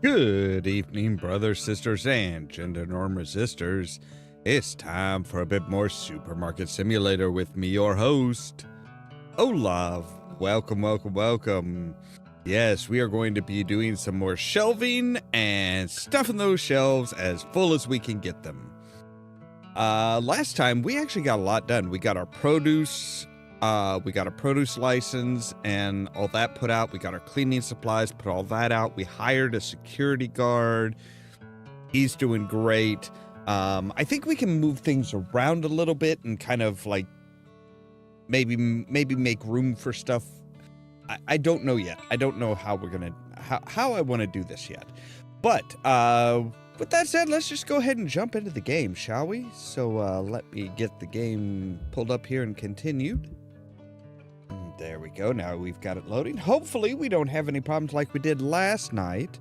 Good evening, brothers, sisters, and gender norm resistors. It's time for a bit more Supermarket Simulator with me, your host, Ollamh. Welcome, welcome, welcome. Yes, we are going to be doing some more shelving and stuffing those shelves as full as we can get them. Last time we actually got a lot done. We got our produce license and all that put out. We got our cleaning supplies, put all that out. We hired a security guard. He's doing great. I think we can move things around a little bit and kind of like maybe make room for stuff. I don't know yet. I don't know how we're gonna how I want to do this yet. But with that said, let's just go ahead and jump into the game, shall we? So let me get the game pulled up here and continued. There we go. Now we've got it loading. Hopefully we don't have any problems like we did last night.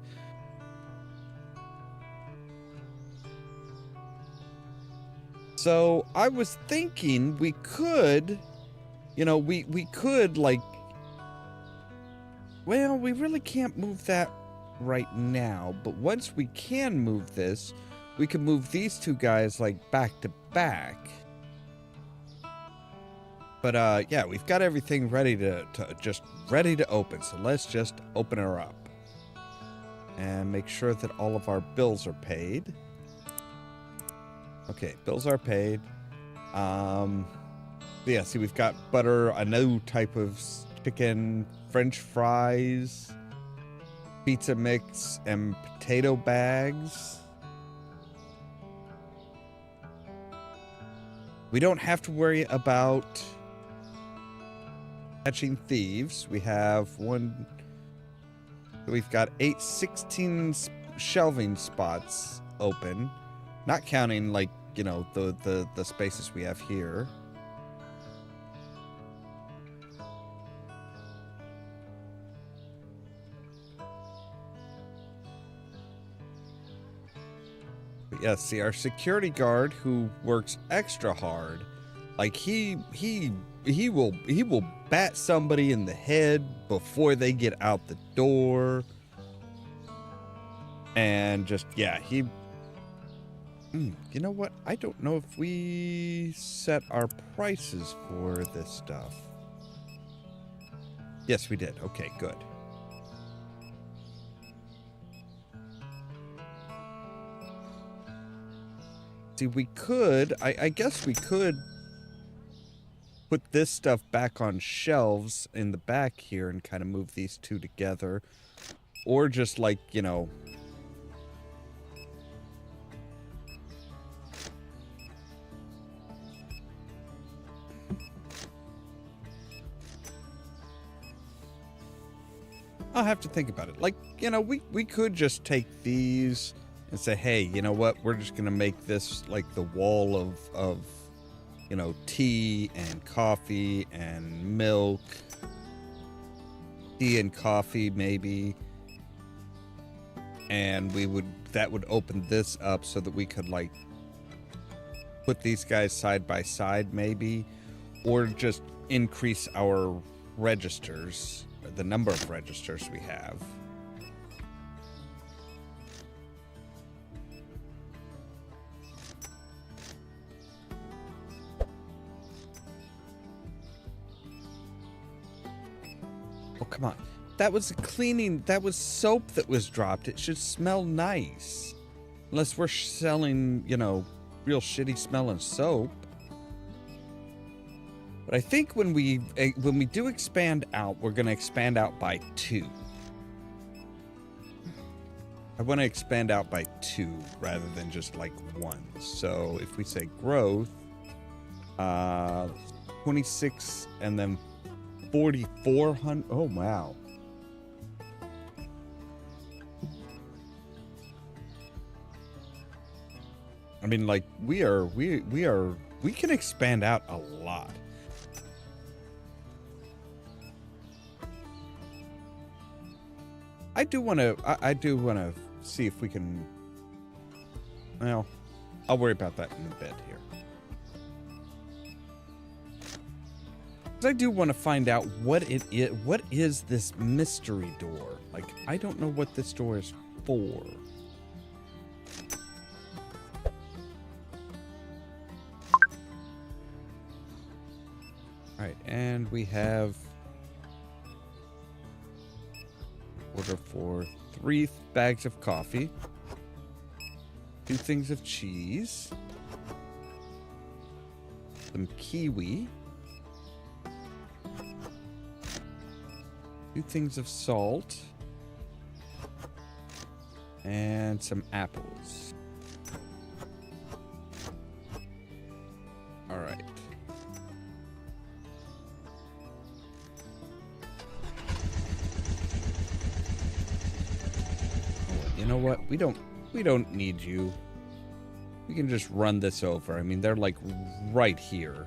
So I was thinking we could, we could like, well, we really can't move that right now, but once we can move this, we can move these two guys like back to back. But yeah, we've got everything ready to open. So let's just open her up and make sure that all of our bills are paid. Okay, bills are paid. Yeah, see, we've got butter, a new type of chicken, French fries, pizza mix, and potato bags. We don't have to worry about catching thieves. We have we've got 16 shelving spots open, not counting like, the spaces we have here. But yeah, see, our security guard who works extra hard, like he will bat somebody in the head before they get out the door. And just, yeah, you know what? I don't know if we set our prices for this stuff. Yes, we did. Okay, good. See, we could, I guess we could put this stuff back on shelves in the back here and kind of move these two together. Or just like, I'll have to think about it. Like, we could just take these and say, hey, you know what? We're just going to make this like the wall of tea and coffee and milk. Tea and coffee, maybe. And that would open this up so that we could like put these guys side by side, maybe. Or just increase our registers, the number of registers we have. Oh, come on. That was soap that was dropped. It should smell nice. Unless we're selling, real shitty smelling soap. But I think when we do expand out, we're going to expand out by 2. I want to expand out by 2 rather than just like 1. So if we say growth, 26 and then 4,400. Oh, wow. I mean, like, we can expand out a lot. I do want to see if we can, well, I'll worry about that in a bit here. I do want to find out what it is. What is this mystery door? Like, I don't know what this door is 4. All right, and we have order for 3 bags of coffee, 2 things of cheese, some kiwi, 2 things of salt, and some apples. All right. Oh, you know what? We don't need you. We can just run this over. I mean, they're like right here.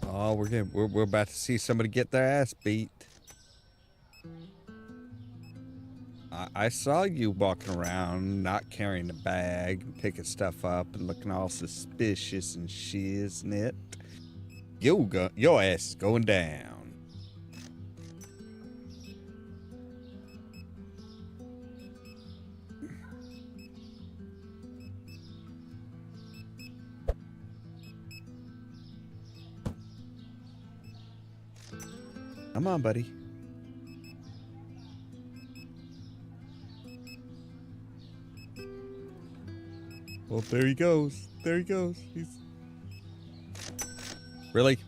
Oh, we're about to see somebody get their ass beat. I saw you walking around, not carrying a bag, picking stuff up, and looking all suspicious and shiznit. Your ass is going down. Come on, buddy. Well, there he goes. There he goes. Really?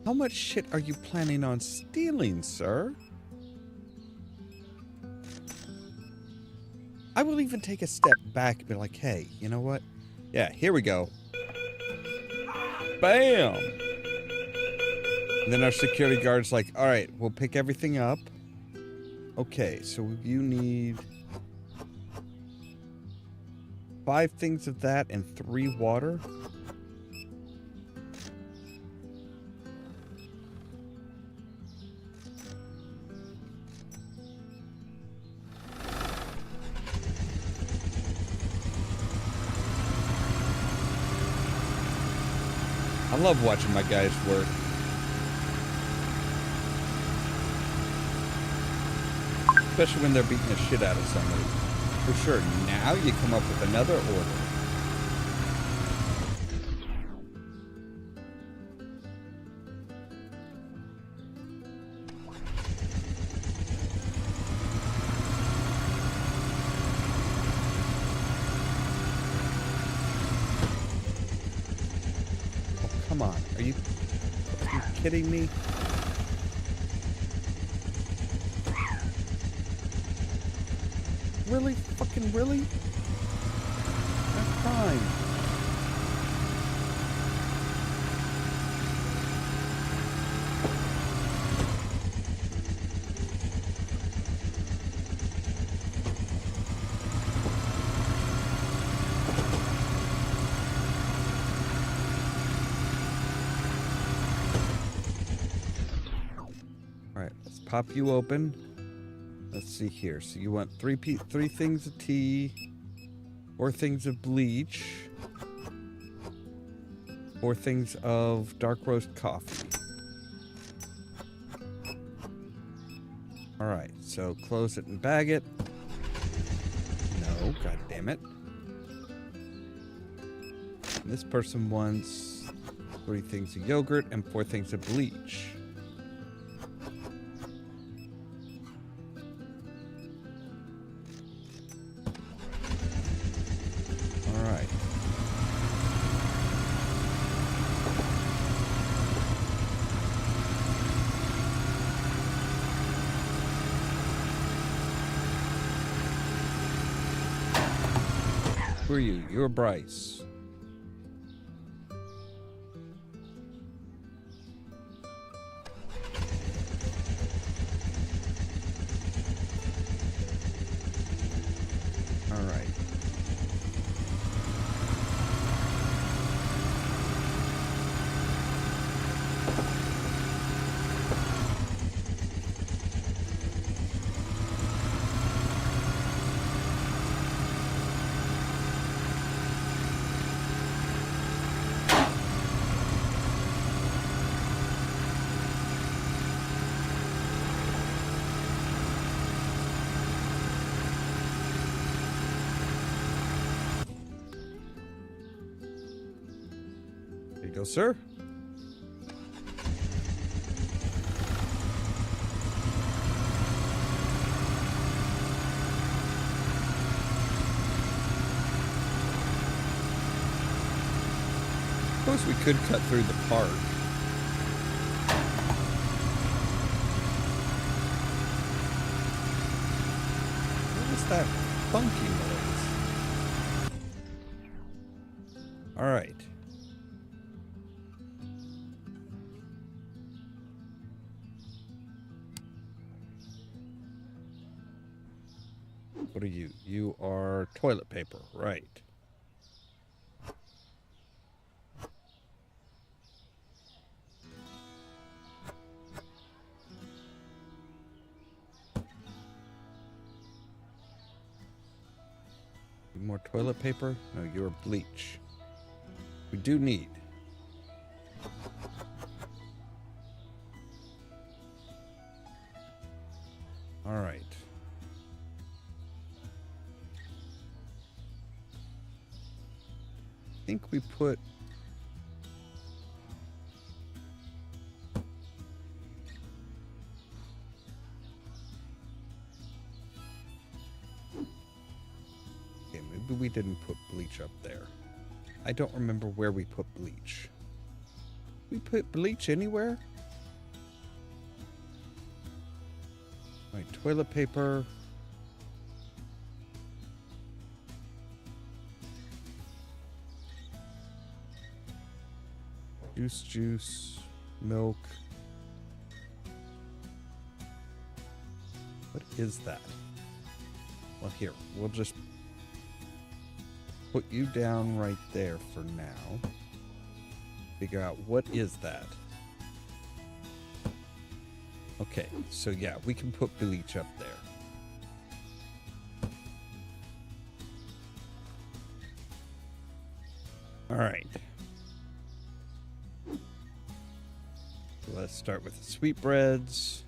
How much shit are you planning on stealing, sir? I will even take a step back and be like, hey, you know what? Yeah, here we go. Bam! And then our security guard's like, all right, we'll pick everything up. Okay, so you need 5 things of that and 3 water. I love watching my guys work. Especially when they're beating the shit out of somebody. For sure. Now you come up with another order. Oh, come on. Are you kidding me? Really? Fucking really? That's fine. All right, let's pop you open. Let's see here. So you want 3 things of tea, 4 things of bleach, 4 things of dark roast coffee. All right, so close it and bag it. No, god damn it. And this person wants 3 things of yogurt and 4 things of bleach. Who are you? You're Bryce. All right. There you go, sir. I suppose we could cut through the park. What is that funky noise? All right. What are you? You are toilet paper, right? More toilet paper? No, you're bleach. We do need. All right. I think we put. Maybe we didn't put bleach up there. I don't remember where we put bleach. We put bleach anywhere? Right, toilet paper. Juice, milk. What is that? Well, here, we'll just put you down right there for now. Figure out what is that. Okay, so yeah, we can put bleach up there. All right. Let's start with the sweetbreads.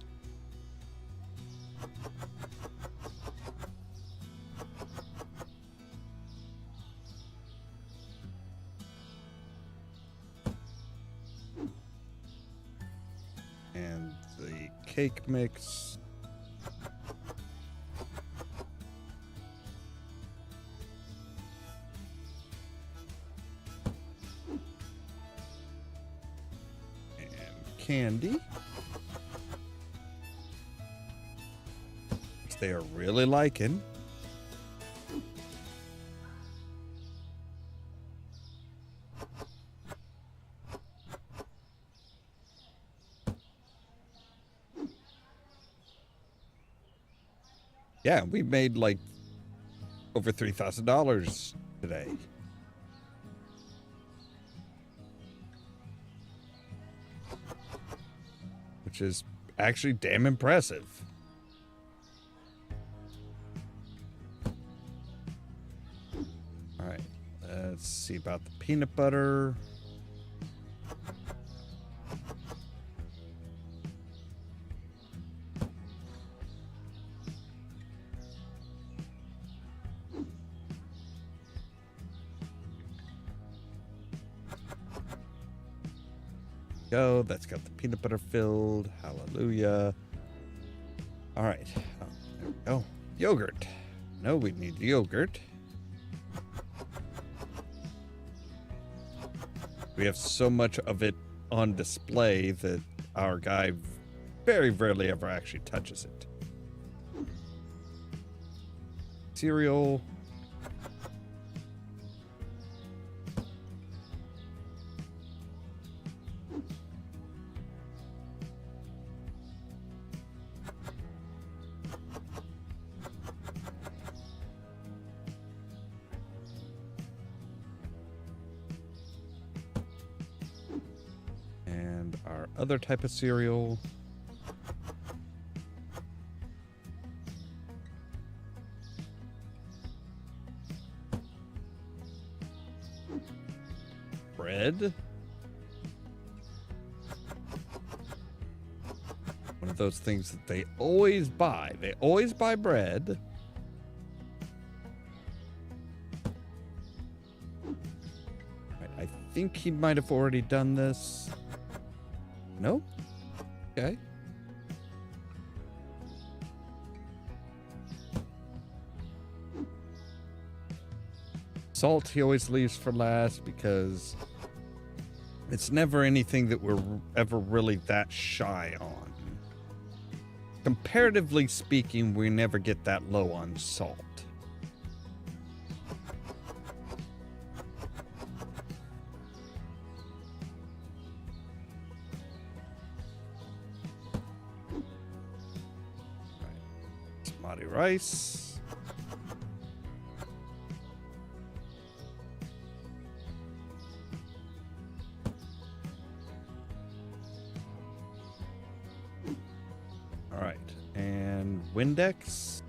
And the cake mix. Candy, which they are really liking. Yeah, we made like over $3,000 today. Which is actually damn impressive. All right, let's see about the peanut butter. Go. That's got the peanut butter filled. Hallelujah. All right. Oh, there we go. Yogurt. No, we need yogurt. We have so much of it on display that our guy very rarely ever actually touches it. Cereal. other type of cereal. Bread. One of those things that they always buy. They always buy bread. I think he might have already done this. Nope. Okay. Salt he always leaves for last because it's never anything that we're ever really that shy on. Comparatively speaking, we never get that low on salt. Basmati rice. All right, and Windex,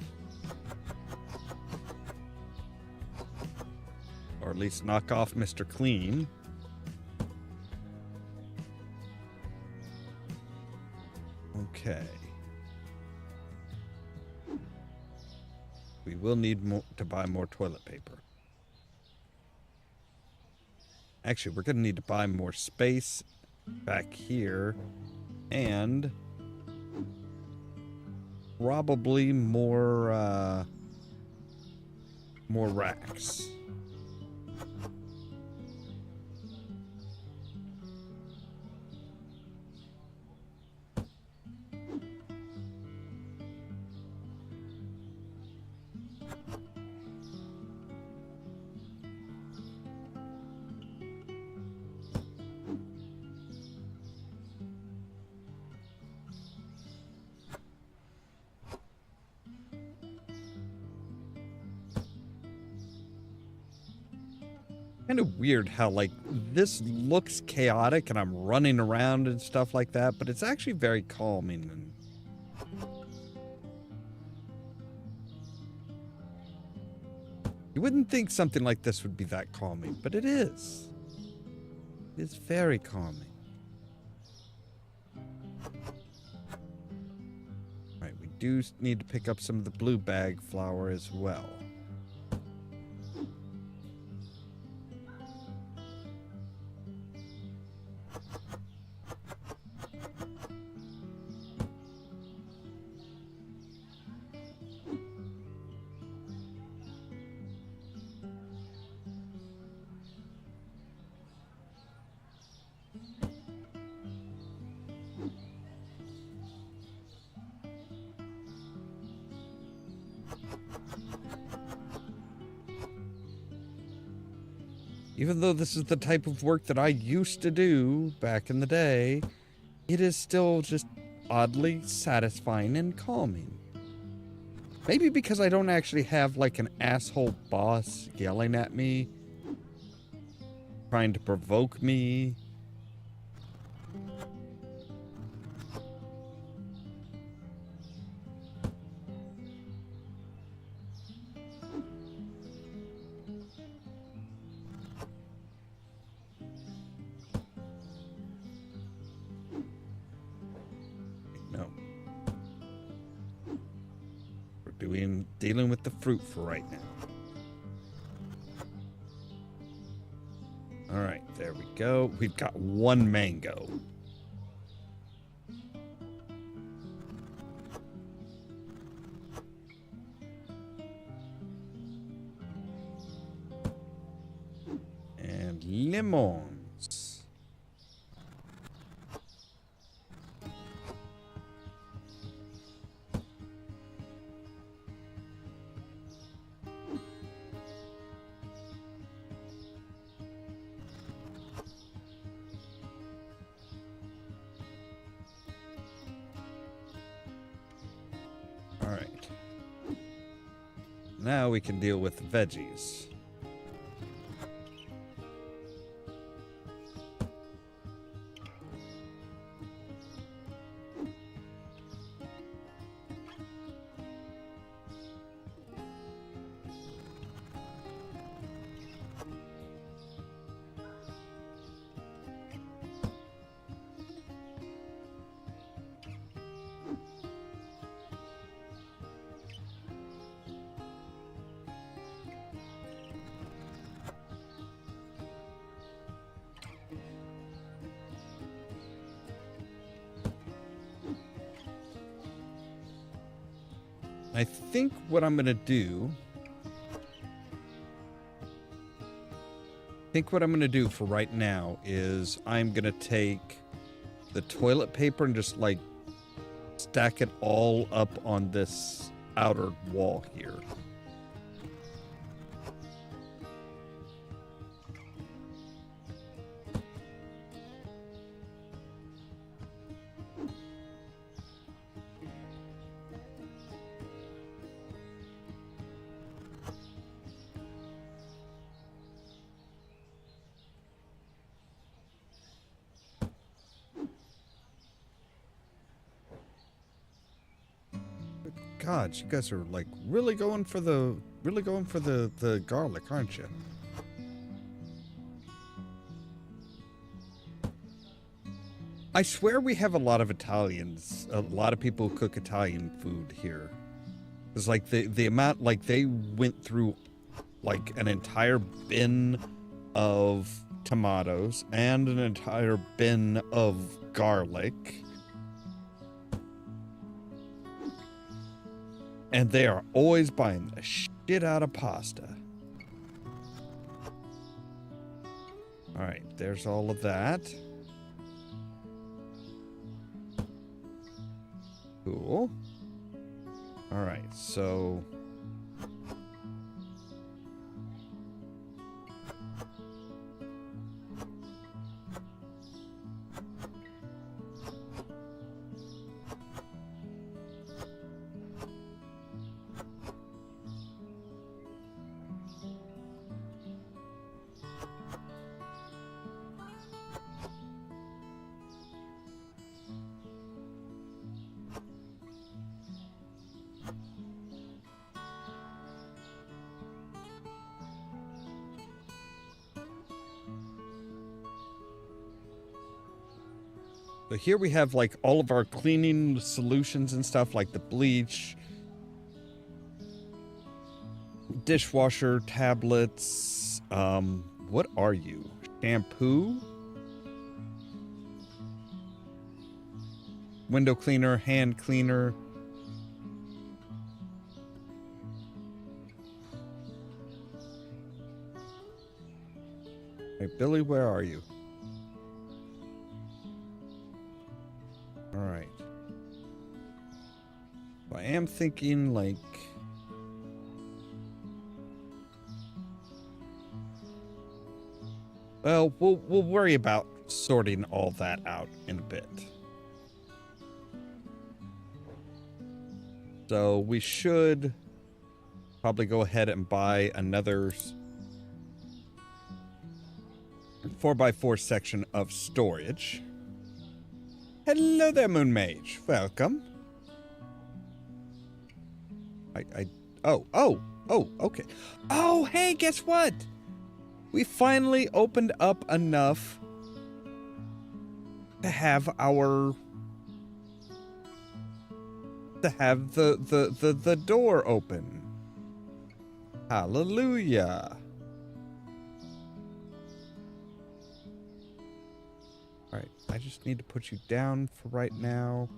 or at least knock off Mr. Clean. Okay. We will need more to buy more toilet paper. Actually, we're going to need to buy more space back here and probably more racks. Kind of weird how, like, this looks chaotic and I'm running around and stuff like that, but it's actually very calming. And you wouldn't think something like this would be that calming, but it is. It's very calming. All right, we do need to pick up some of the blue bag flour as well. Even though this is the type of work that I used to do back in the day, it is still just oddly satisfying and calming. Maybe because I don't actually have like an asshole boss yelling at me, trying to provoke me. Dealing with the fruit for right now. All right, there we go. We've got one mango. And lemons. All right. Now we can deal with the veggies. I think what I'm going to do... for right now is I'm going to take the toilet paper and just, like, stack it all up on this outer wall here. God, you guys are like really going for the garlic, aren't you? I swear we have a lot of Italians, a lot of people who cook Italian food here. It's like the amount, like they went through like an entire bin of tomatoes and an entire bin of garlic. And they are always buying the shit out of pasta. All right, there's all of that. Cool. All right, so... So here we have like all of our cleaning solutions and stuff like the bleach, dishwasher tablets, what are you? Shampoo? Window cleaner, hand cleaner. Hey, Billy, where are you? All right. I am thinking like... Well, we'll worry about sorting all that out in a bit. So we should probably go ahead and buy another 4x4 section of storage. Hello there, Moon Mage. Welcome. Oh, okay. Oh, hey, guess what? We finally opened up enough to have our... to have the door open. Hallelujah. Alright, I just need to put you down for right now.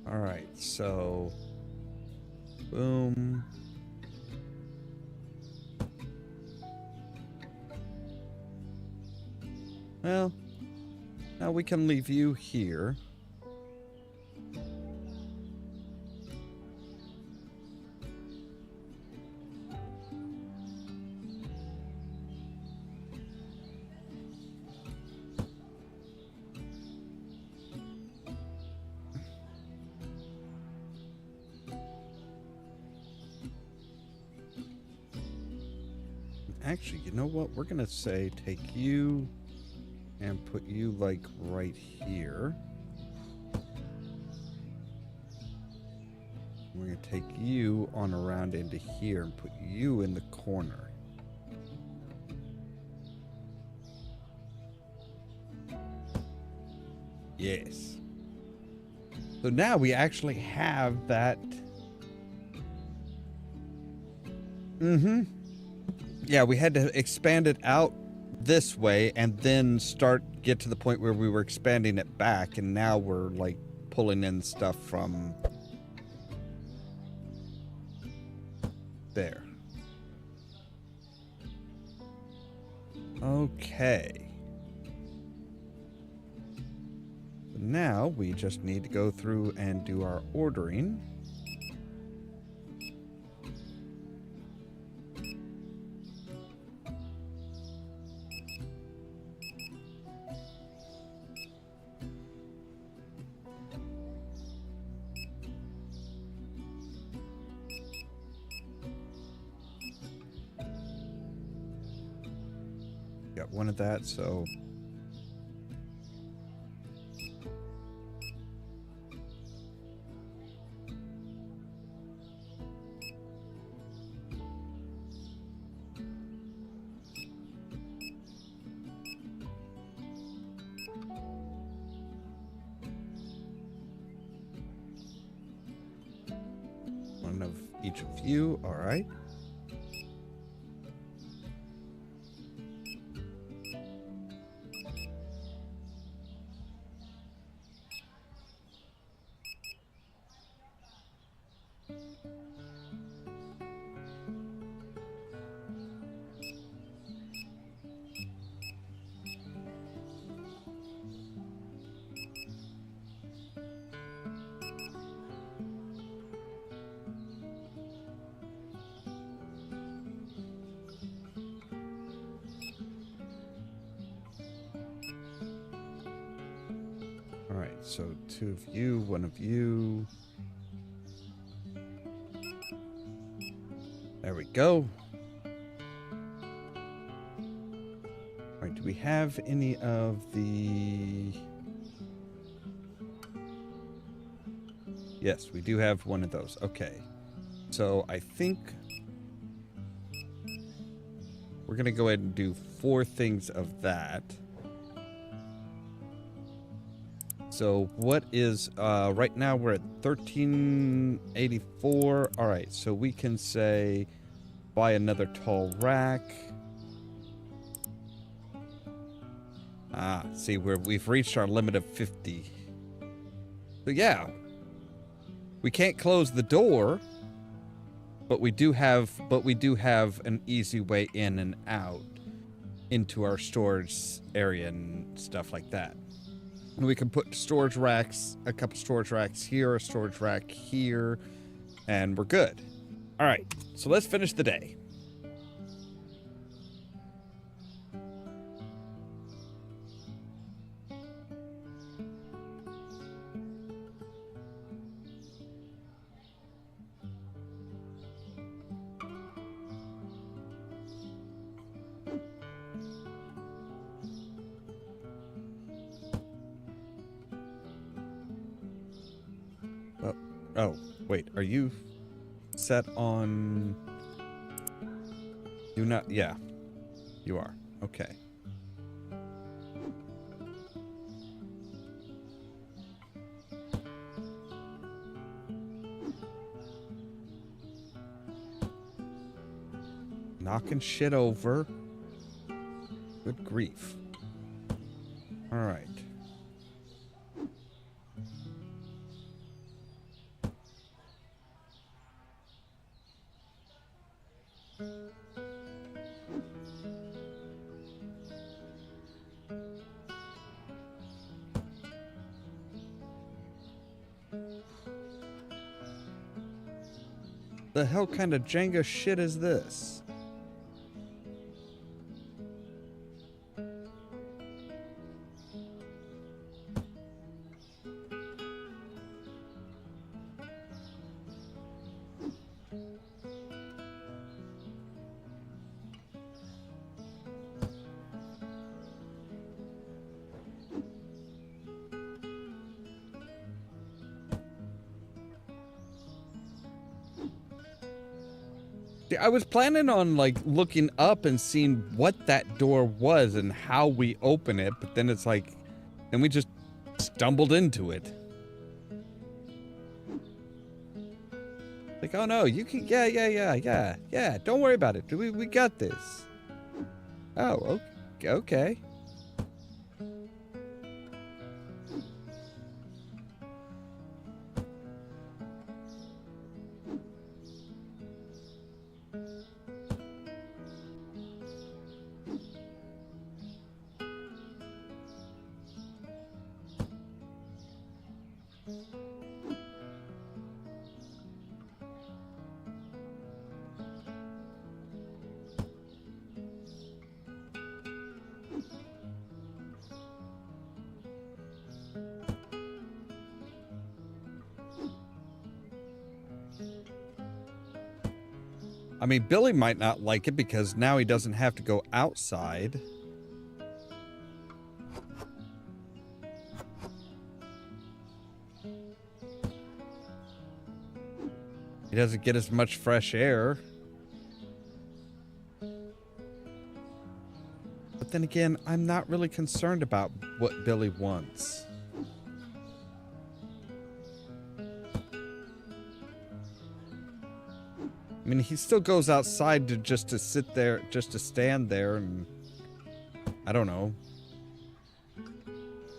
Alright, so... boom. Well, now we can leave you here. Actually, you know what? We're gonna say take you and put you like right here. We're gonna take you on around into here and put you in the corner. Yes. So now we actually have that. Mm-hmm. Yeah, we had to expand it out this way and then get to the point where we were expanding it back, and now we're like pulling in stuff from there. Okay. Now we just need to go through and do our ordering. Got one of that, so one of each of you. All right. All right, so 2 of you, 1 of you. There we go. All right, do we have any of the... Yes, we do have one of those. Okay. So I think we're going to go ahead and do 4 things of that. So what is, right now we're at 1384. All right, so we can say buy another tall rack. Ah, see, we've reached our limit of 50. So yeah, we can't close the door, but we do have an easy way in and out into our storage area and stuff like that. And we can put storage racks, a couple storage racks here, a storage rack here, and we're good. All right, so let's finish the day. Oh, wait, are you set on... Do not... Yeah, you are. Okay. Knocking shit over. Good grief. All right. The hell kind of Jenga shit is this? I was planning on like looking up and seeing what that door was and how we open it, but then it's like, then we just stumbled into it. Like, oh no, you can, yeah, don't worry about it. We got this. Oh, okay. I mean, Billy might not like it because now he doesn't have to go outside. He doesn't get as much fresh air. But then again, I'm not really concerned about what Billy wants. I mean, he still goes outside to just to sit there, just to stand there and, I don't know,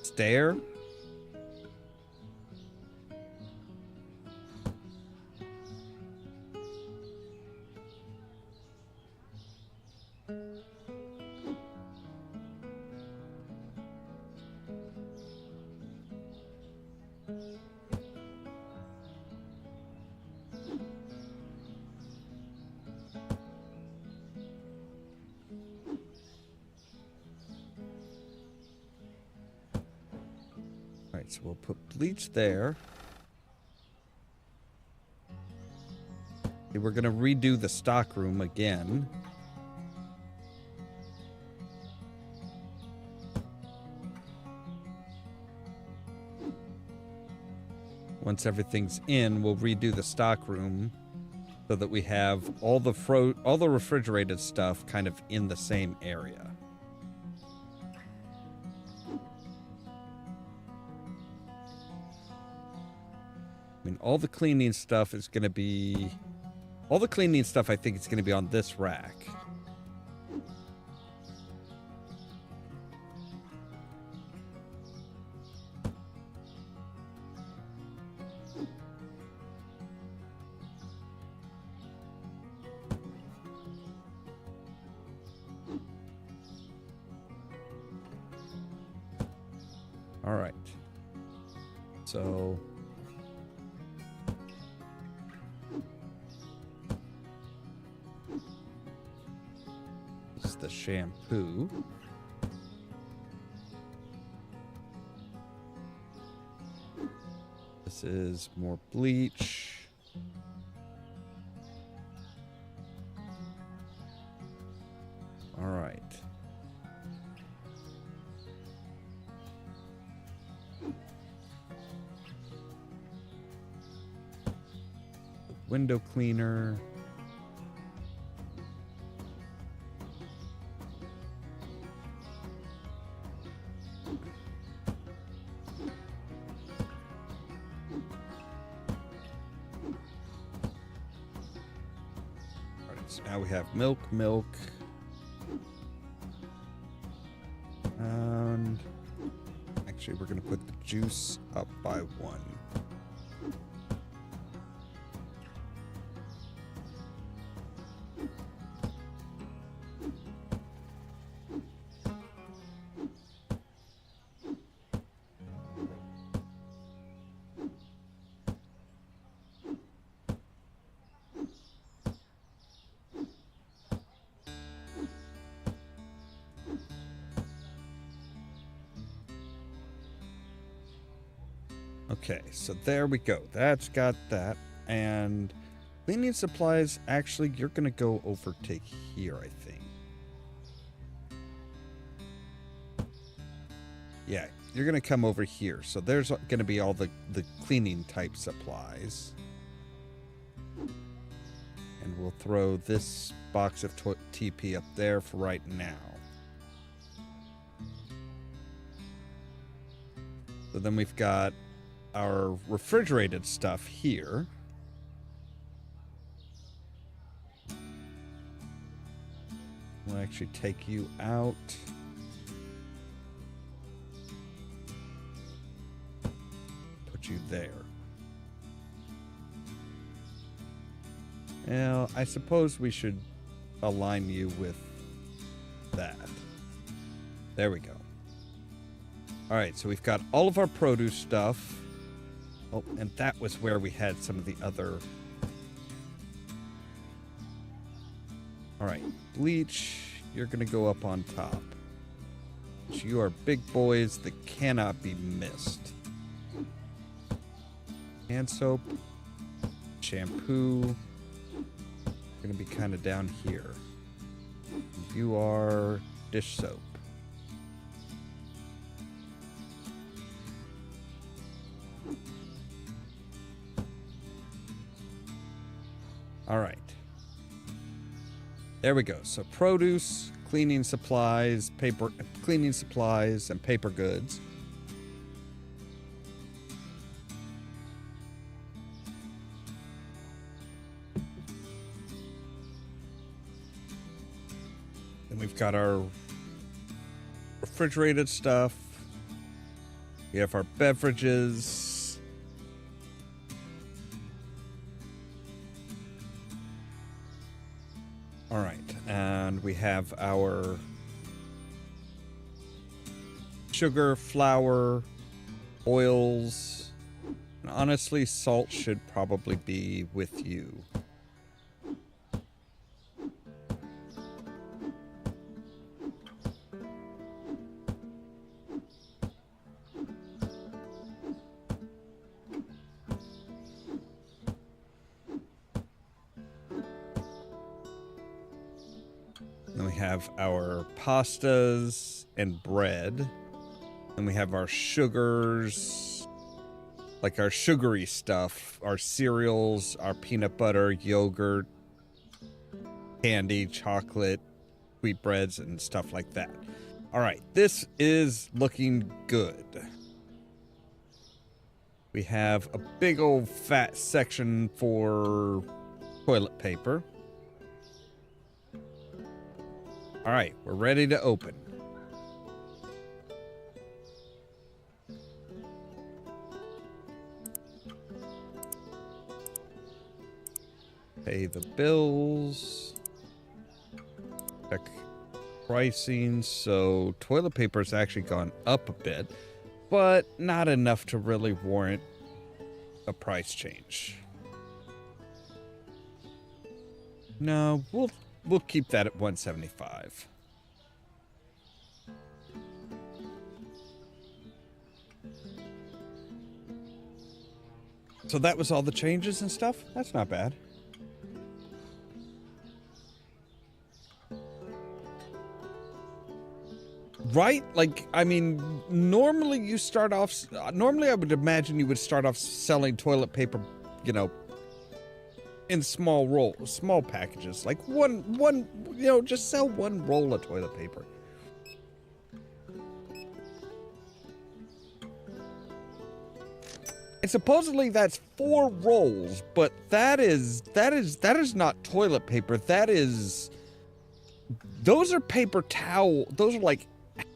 stare. Alright, so we'll put bleach there. Okay, we're gonna redo the stock room again. Once everything's in, we'll redo the stock room so that we have all the refrigerated stuff kind of in the same area. I mean, all the cleaning stuff is going to be... All the cleaning stuff, I think, is going to be on this rack. All right. So... the shampoo. This is more bleach. All right. Window cleaner. Now we have milk. And actually, we're going to put the juice up by 1. Okay, so there we go. That's got that. And cleaning supplies, actually, you're going to go over to here, I think. Yeah, you're going to come over here. So there's going to be all the cleaning type supplies. And we'll throw this box of TP up there for right now. So then we've got our refrigerated stuff here. We'll actually take you out. Put you there. Now, I suppose we should align you with that. There we go. All right, so we've got all of our produce stuff. Oh, and that was where we had some of the other... All right, bleach, you're going to go up on top. You are big boys that cannot be missed. Hand soap, shampoo, going to be kind of down here. You are dish soap. All right. There we go. So produce, cleaning supplies, and paper goods. Then we've got our refrigerated stuff. We have our beverages. All right, and we have our sugar, flour, oils, and honestly, salt should probably be with you. Then we have our pastas and bread. Then we have our sugars, like our sugary stuff, our cereals, our peanut butter, yogurt, candy, chocolate, sweetbreads, and stuff like that. All right, this is looking good. We have a big old fat section for toilet paper. All right, we're ready to open. Pay the bills. Check pricing. So toilet paper's actually gone up a bit, but not enough to really warrant a price change. No, we'll keep that at 175. So that was all the changes and stuff? That's not bad. Right? Like, I mean, normally you start off... Normally I would imagine you would start off selling toilet paper, you know, in small rolls, small packages. Like one, you know, just sell one roll of toilet paper. And supposedly that's 4 rolls, but that is not toilet paper. That is... Those are paper towel. Those are like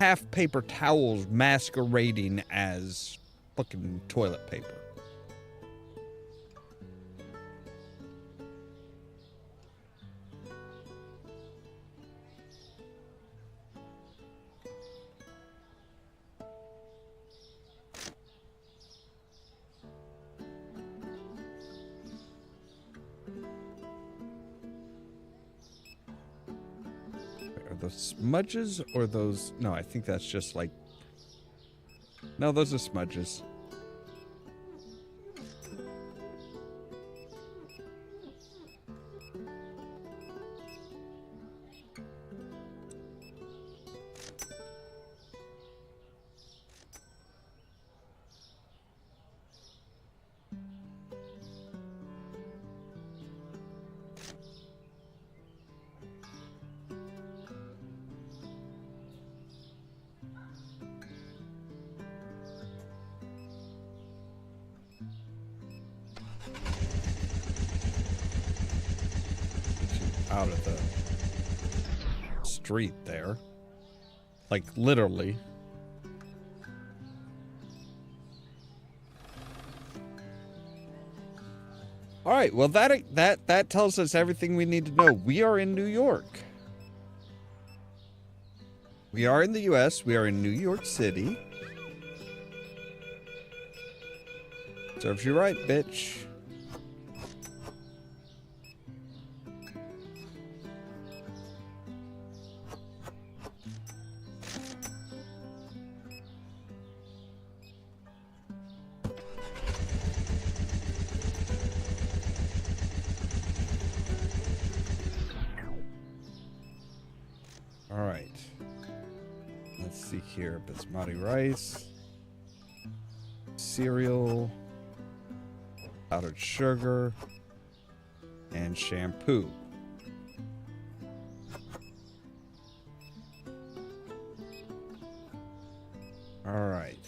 half paper towels masquerading as fucking toilet paper. Those smudges or those... No, I think that's just like... No, those are smudges. Out of the street there. Like, literally. All right, well, that tells us everything we need to know. We are in New York. We are in the U.S. We are in New York City. Serves you right, bitch. All right. Let's see here. Basmati rice. Cereal. Powdered sugar. And shampoo. All right.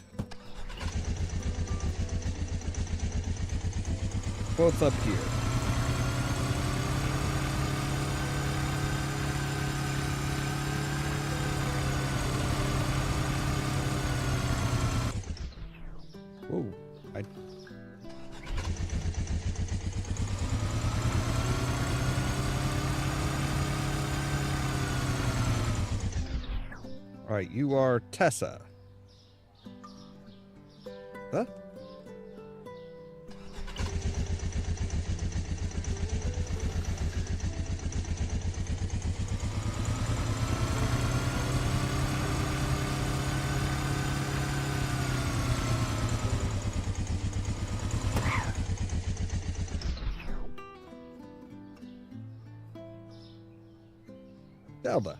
Both up here. Whoa, All right, you are Tessa. Huh? Zelda.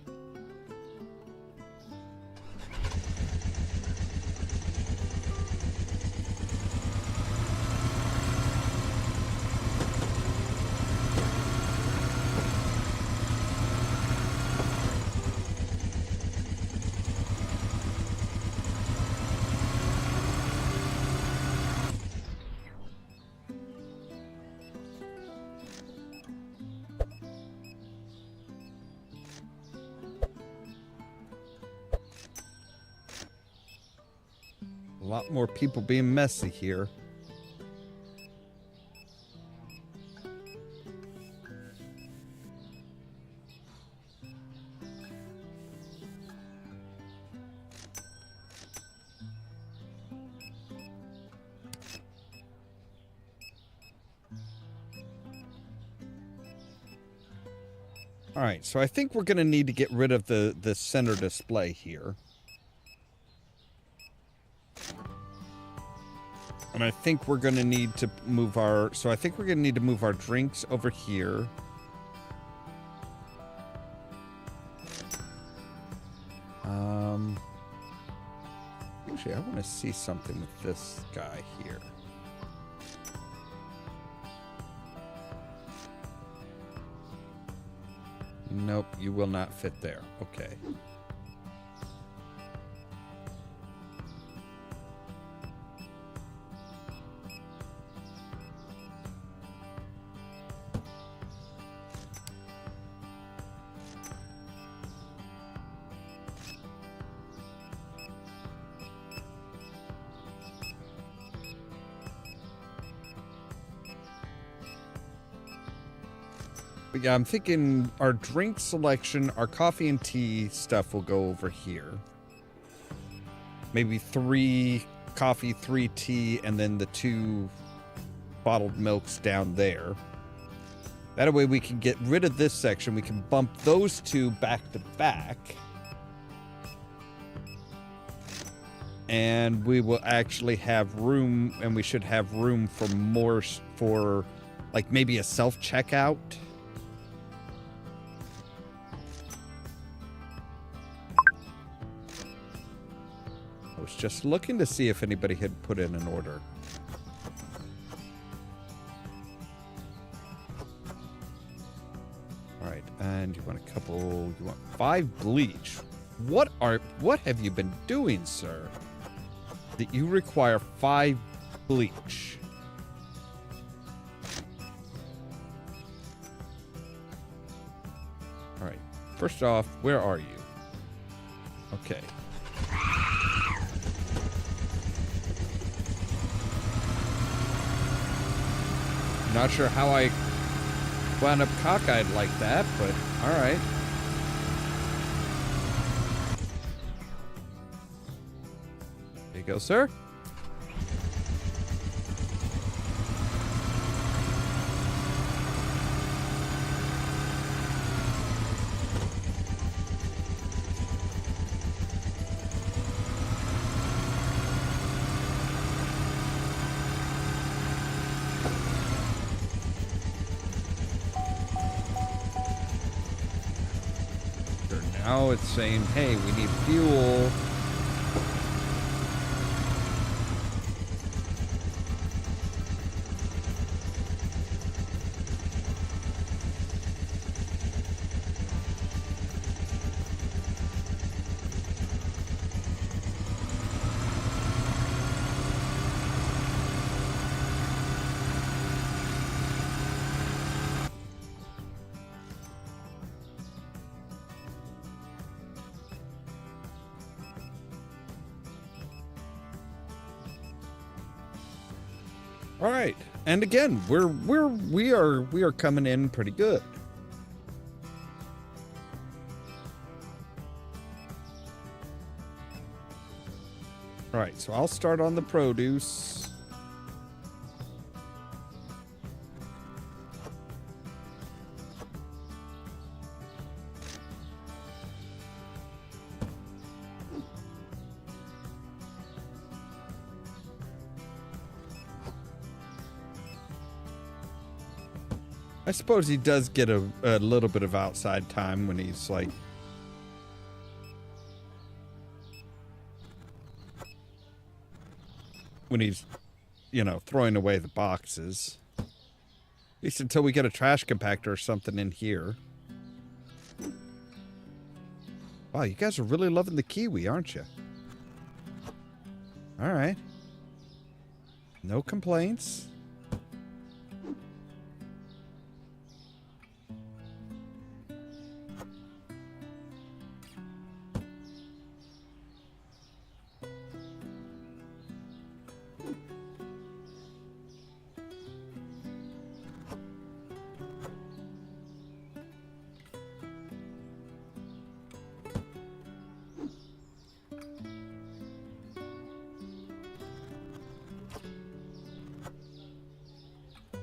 A lot more people being messy here. All right, so I think we're going to need to get rid of the center display here. And I think we're going to need to move our... So I think we're going to need to move our drinks over here. Actually, I want to see something with this guy here. Nope, you will not fit there. Okay. But yeah, I'm thinking our drink selection, our coffee and tea stuff will go over here. Maybe 3 coffee, 3 tea, and then the 2 bottled milks down there. That way we can get rid of this section. We can bump those 2 back to back. And we will actually have room, and we should have room for more, for like maybe a self-checkout. I was just looking to see if anybody had put in an order. All right, and you want a couple, you want 5 bleach. What have you been doing, sir? That you require 5 bleach. First off, where are you? Okay. Not sure how I wound up cockeyed like that, but all right. There you go, sir. Now it's saying, hey, we need fuel. All right, and again, we are coming in pretty good. All right, so I'll start on the produce. I suppose he does get a little bit of outside time when he's like... when he's, you know, throwing away the boxes. At least until we get a trash compactor or something in here. Wow, you guys are really loving the kiwi, aren't you? All right. No complaints.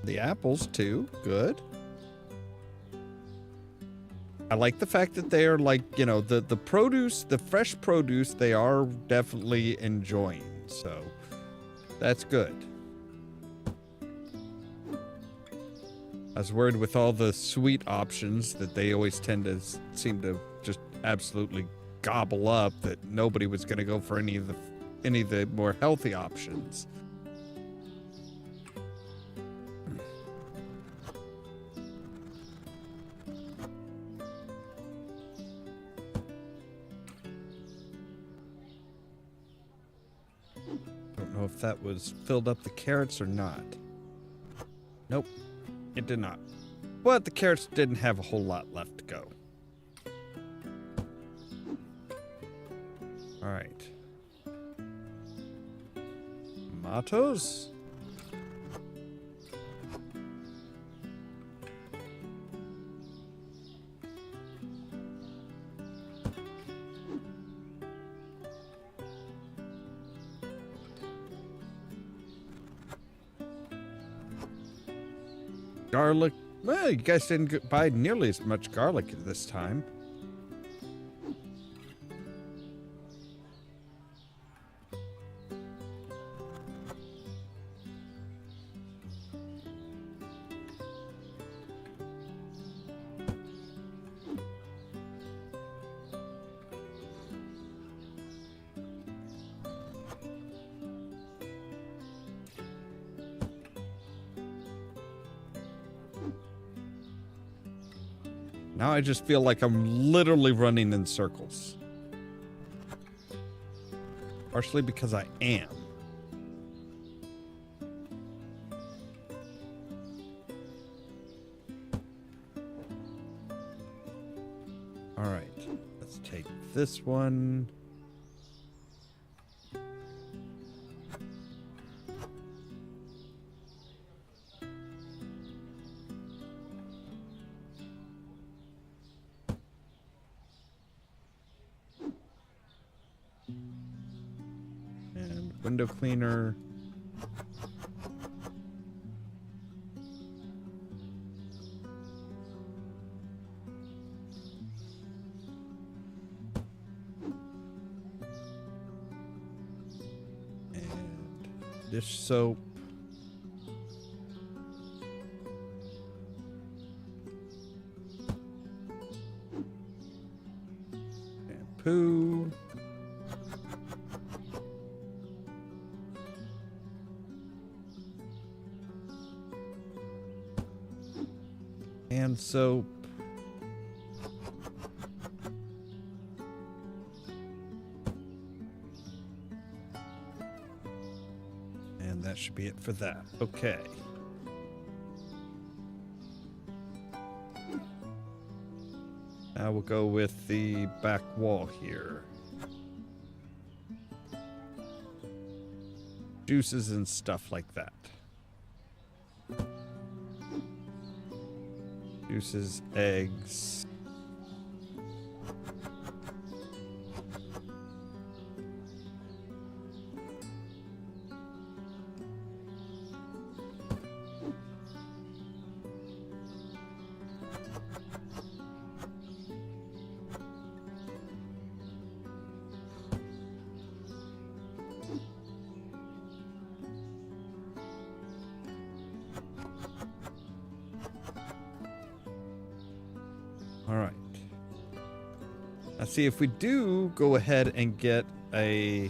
The apples, too. Good. I like the fact that they are like, you know, the produce, the fresh produce, they are definitely enjoying. So that's good. I was worried with all the sweet options that they always tend to seem to just absolutely gobble up that nobody was going to go for any of the more healthy options. If that was filled up the carrots or not. Nope, it did not. But the carrots didn't have a whole lot left to go. All right. Tomatoes. Garlic. Well, you guys didn't buy nearly as much garlic this time. Now I just feel like I'm literally running in circles. Partially because I am. All right, let's take this one. And window cleaner. Dish soap. Shampoo. Hand soap. And that should be it for that. Okay. Now we'll go with the back wall here. Juices and stuff like that. Juices, eggs. All right. Let's see if we do go ahead and get a...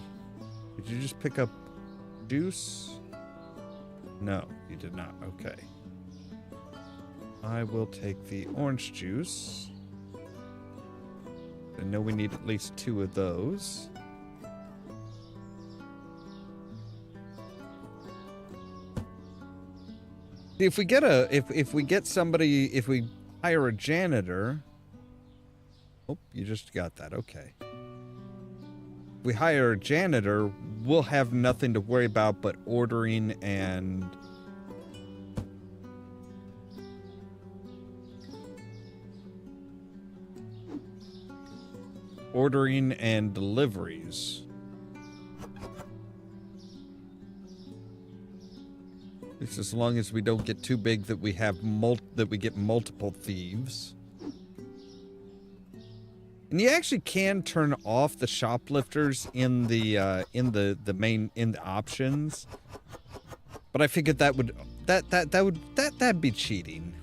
Did you just pick up juice? No, you did not. Okay. I will take the orange juice. I know we need at least 2 of those. If we get a... If we get somebody... If we hire a janitor... Oh, you just got that. Okay. If we hire a janitor, we'll have nothing to worry about but ordering and... ordering and deliveries. It's as long as we don't get too big that we have that we get multiple thieves. And you actually can turn off the shoplifters in the options. But I figured that would that'd be cheating.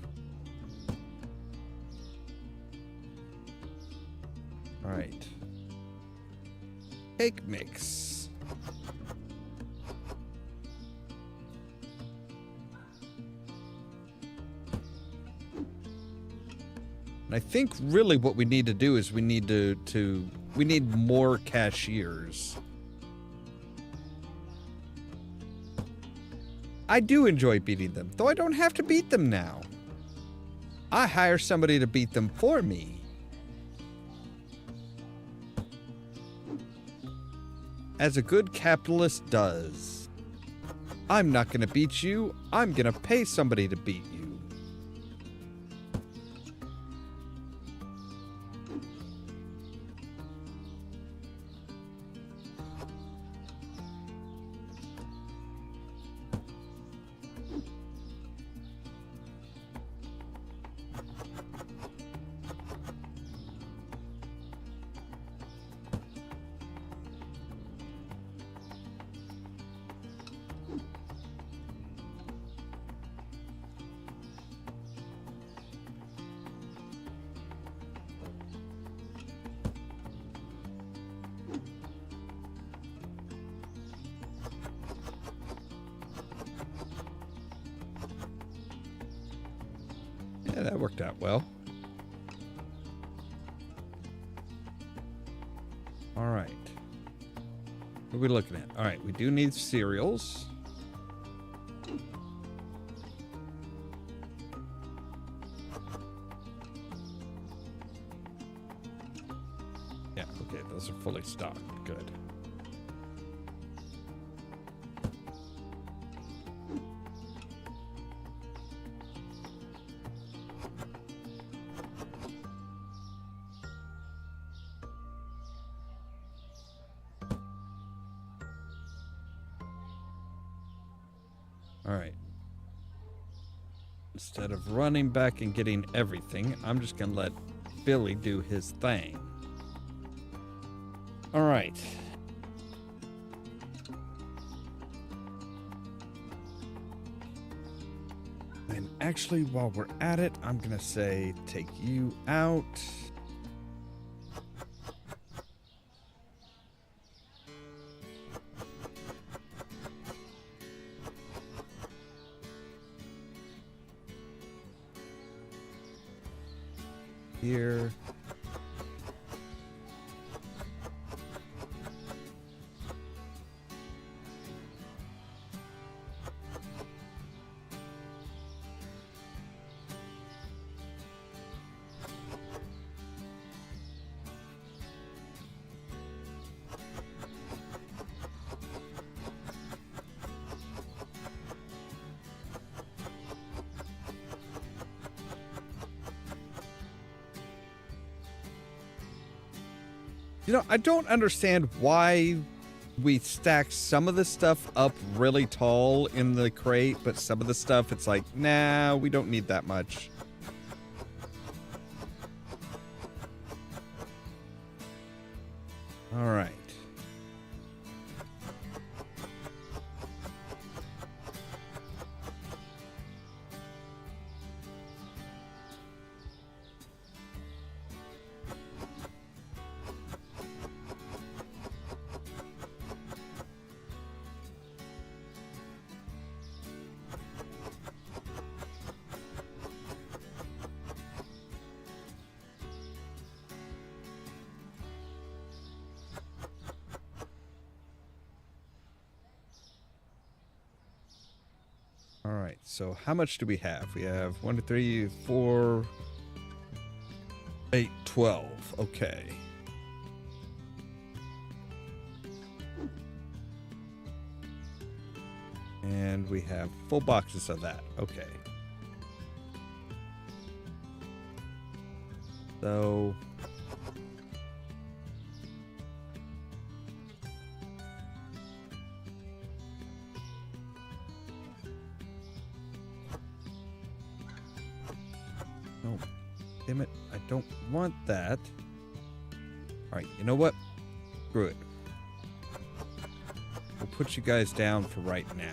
All right. Cake mix. And I think really what we need to do is we need we need more cashiers. I do enjoy beating them, though I don't have to beat them now. I hire somebody to beat them for me. As a good capitalist does. I'm not going to beat you. I'm going to pay somebody to beat you. Yeah, that worked out well. All right. What are we looking at? All right, we do need cereals. Okay, those are fully stocked. Good. All right. Instead of running back and getting everything, I'm just going to let Billy do his thing. All right. And actually, while we're at it, I'm going to say take you out. Here. You know, I don't understand why we stack some of the stuff up really tall in the crate, but some of the stuff, it's like, nah, we don't need that much. All right. All right, so how much do we have? We have 1, 2, 3, 4, 8, 12. Okay. And we have full boxes of that. Okay. So... Oh, damn it. I don't want that. All right, you know what? Screw it. We'll put you guys down for right now.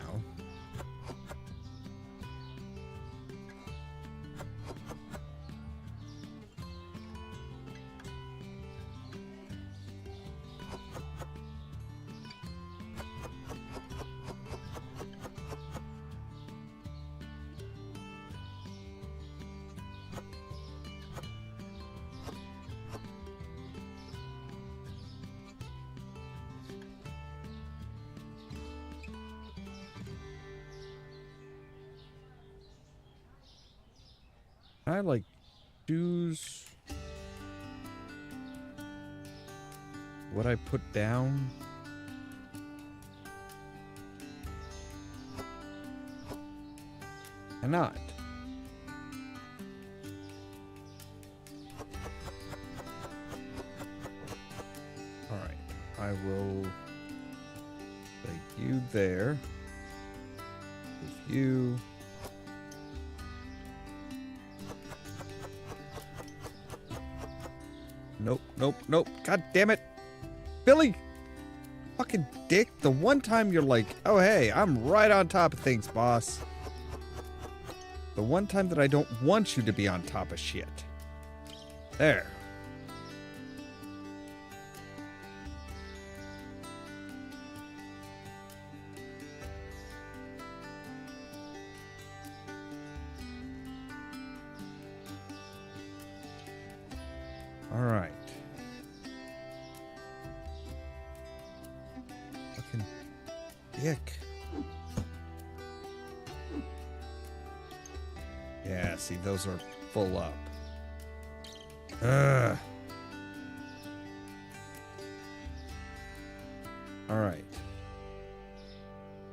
I like choose what I put down. Cannot. All right, I will take you there. With you. Nope, nope, nope. God damn it. Billy! Fucking dick. The one time you're like, oh, hey, I'm right on top of things, boss. The one time that I don't want you to be on top of shit. There. All right. Fucking dick. Yeah, see, those are full up. Ugh. All right.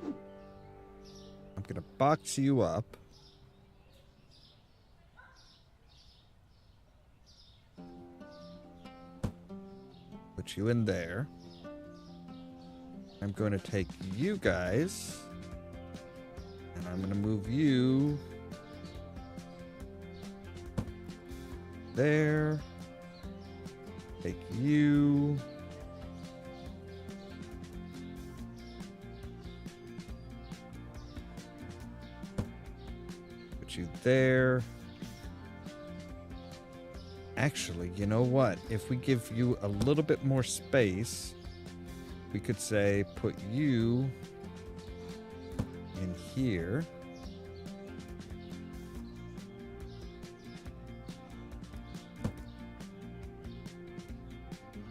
I'm going to box you up. Put you in there. I'm going to take you guys, and I'm going to move you there. Take you. Put you there. Actually, you know what? If we give you a little bit more space, we could say put you in here.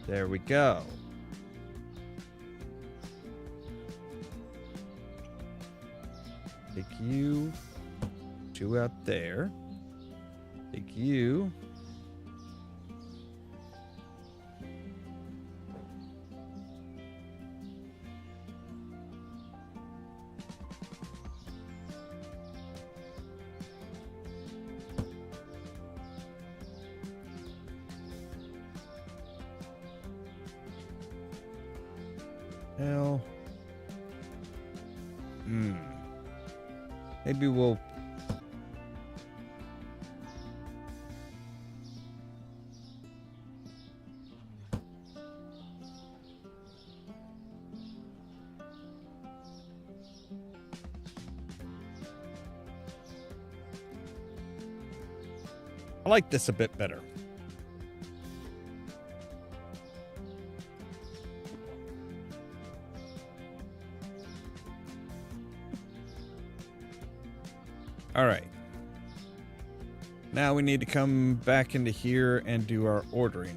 There we go. Take you, put you out there. Take you. Hell. Maybe we'll... I like this a bit better. All right. Now we need to come back into here and do our ordering.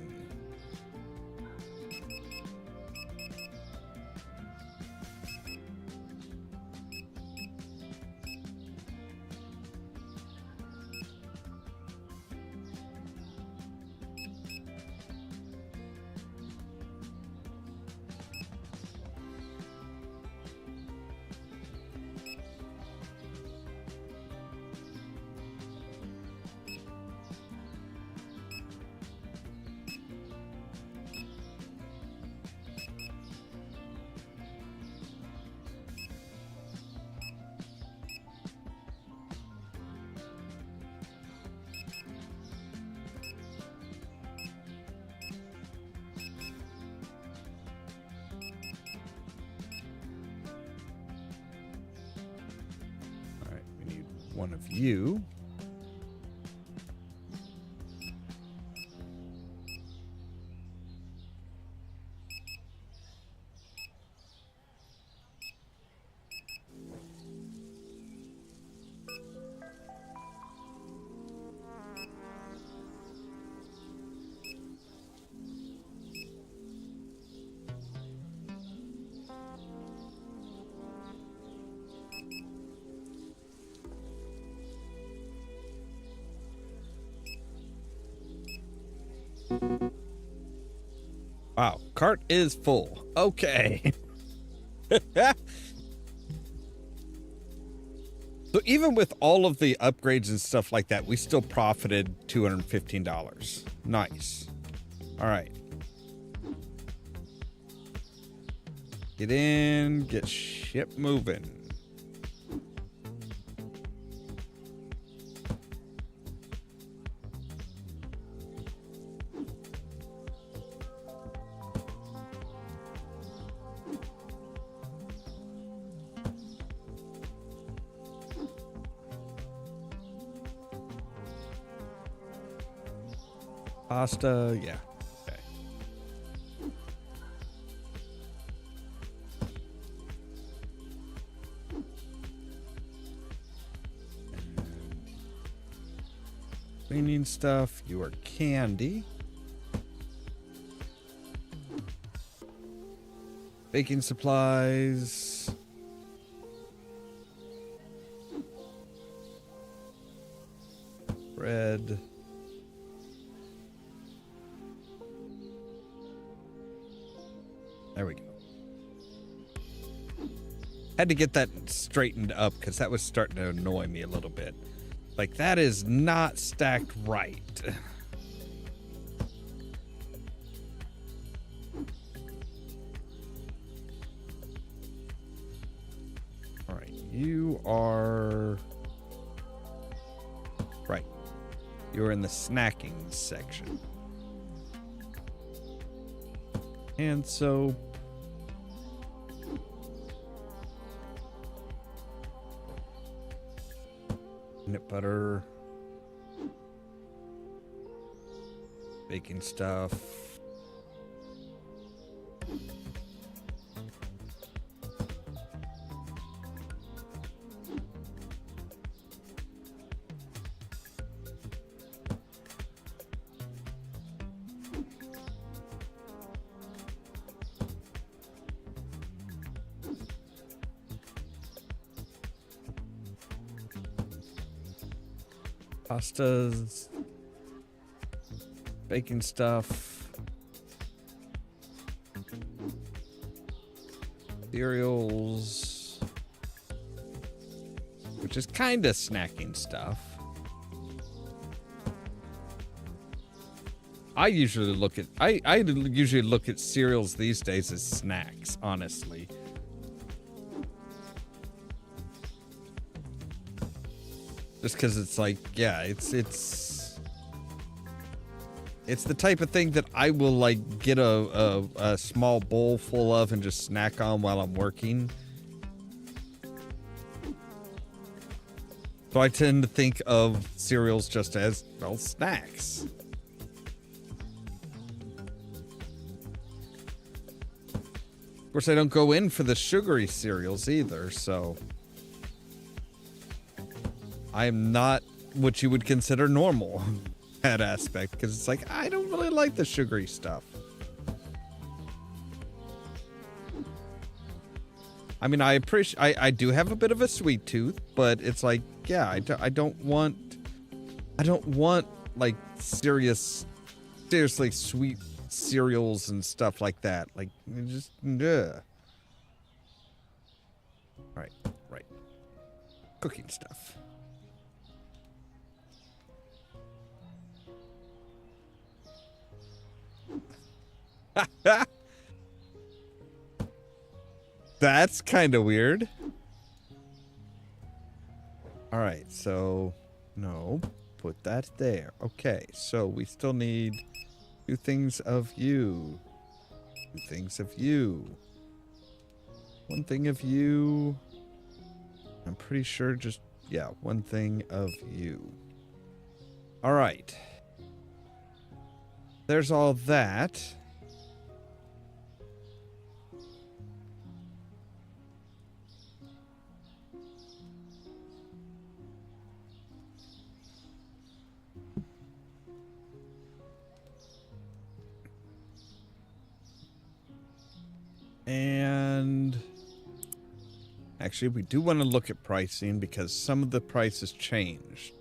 One of you. Wow, cart is full. Okay. So even with all of the upgrades and stuff like that, we still profited $215. Nice. All right. Get in, get ship moving. Pasta, yeah. Okay. Cleaning stuff, your candy. Baking supplies. Bread. There we go. Had to get that straightened up because that was starting to annoy me a little bit. Like, that is not stacked right. All right, you are... Right. You're in the snacking section. And so... peanut butter, baking stuff, pastas, baking stuff, cereals, which is kind of snacking stuff. I usually look at cereals these days as snacks, honestly. Just because it's like, yeah, it's the type of thing that I will like get a small bowl full of and just snack on while I'm working. So I tend to think of cereals just as, well, snacks. Of course, I don't go in for the sugary cereals either, so... I am not what you would consider normal that aspect, because it's like, I don't really like the sugary stuff. I mean, I do have a bit of a sweet tooth, but it's like, yeah, I don't want like seriously sweet cereals and stuff like that. Like, just, ugh. Right. Cooking stuff. That's kind of weird. All right, so no, put that there. Okay, so we still need 2 things of you. 2 things of you. 1 thing of you. I'm pretty sure just, yeah, 1 thing of you. All right. There's all that. And actually, we do want to look at pricing because some of the prices changed.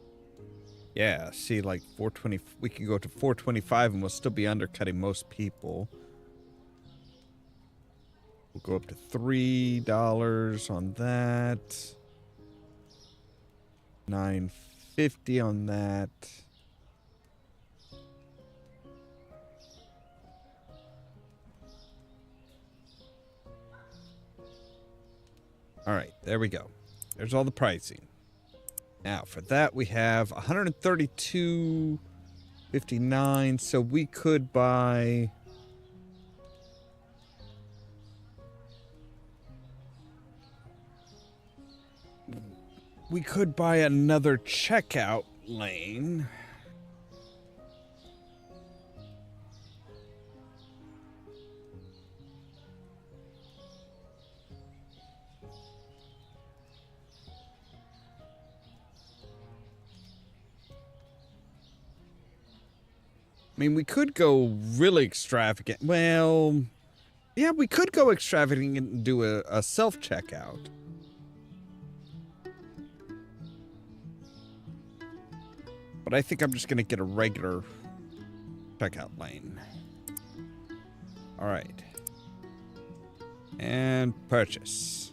Yeah, see, like 420, we can go to 425 and we'll still be undercutting most people. We'll go up to $3 on that. $9.50 on that. All right, there we go. There's all the pricing. Now, for that, we have $132.59, so we could buy... we could buy another checkout lane. I mean, we could go really extravagant. Well, yeah, we could go extravagant and do a self-checkout. But I think I'm just going to get a regular checkout lane. All right. And purchase.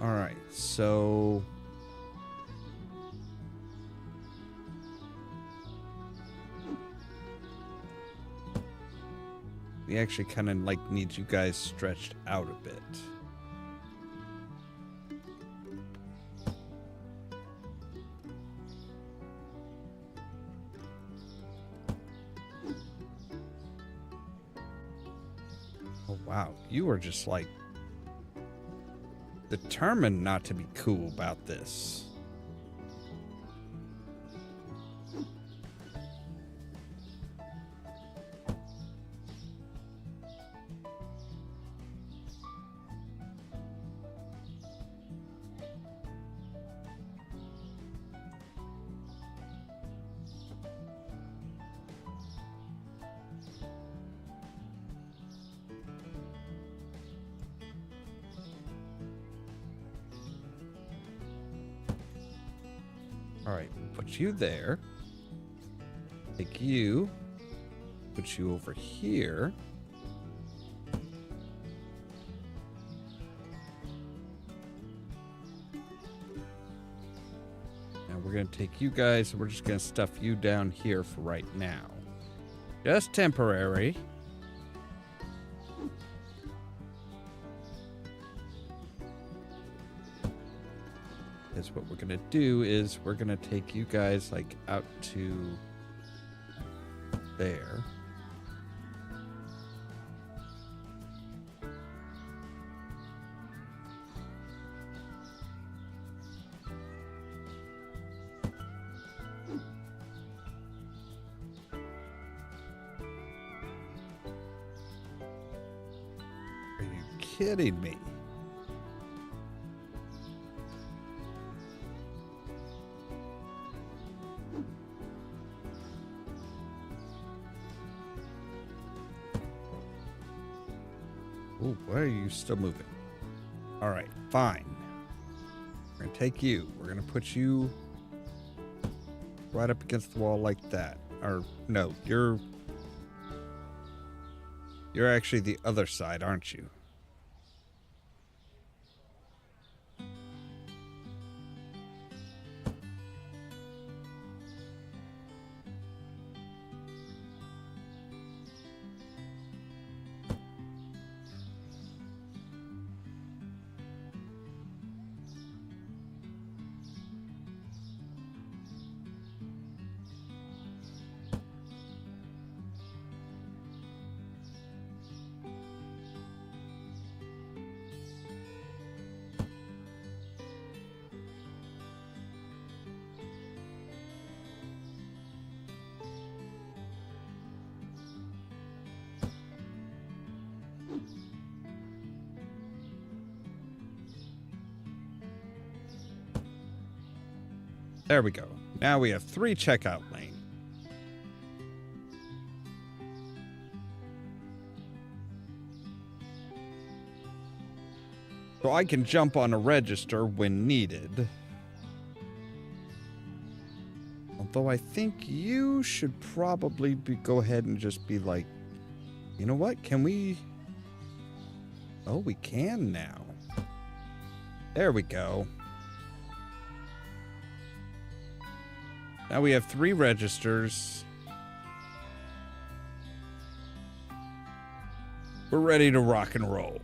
All right, so we actually kind of like need you guys stretched out a bit. Oh, wow. You are just like determined not to be cool about this. All right, put you there. Take you. Put you over here. Now we're going to take you guys and we're just going to stuff you down here for right now. Just temporary. Is what we're gonna do is we're gonna take you guys like out to there. Are you kidding me? Oh, why are you still moving? All right, fine. We're gonna take you. We're gonna put you right up against the wall like that. Or no, you're actually the other side, aren't you? There we go. Now we have 3 checkout lanes. So I can jump on a register when needed. Although I think you should probably go ahead and just be like, you know what? Can we? Oh, we can now. There we go. Now we have 3 registers. We're ready to rock and roll.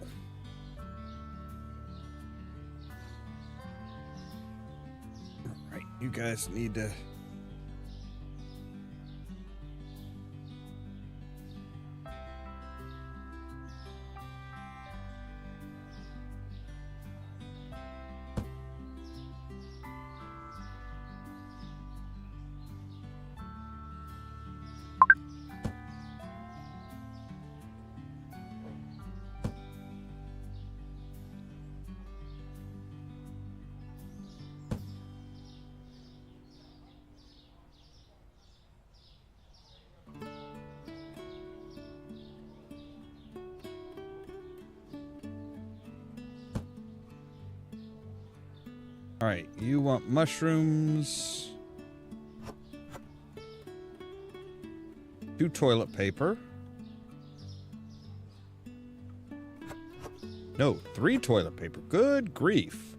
All right, you guys need to... All right, you want mushrooms, 2 toilet paper. No, 3 toilet paper. Good grief.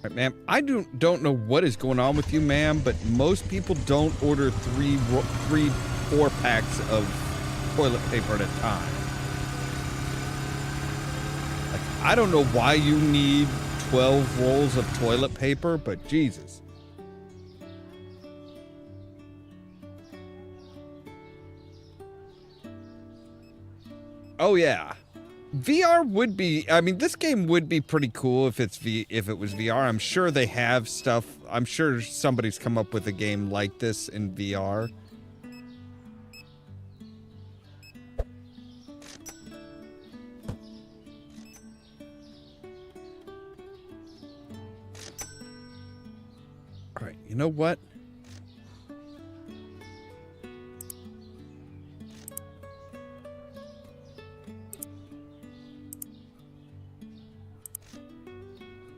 Right, ma'am, I don't know what is going on with you, ma'am, but most people don't order four packs of toilet paper at a time. Like, I don't know why you need 12 rolls of toilet paper, but Jesus. Oh yeah. VR would be, I mean, this game would be pretty cool if it was VR. I'm sure they have stuff. I'm sure somebody's come up with a game like this in VR. All right, you know what?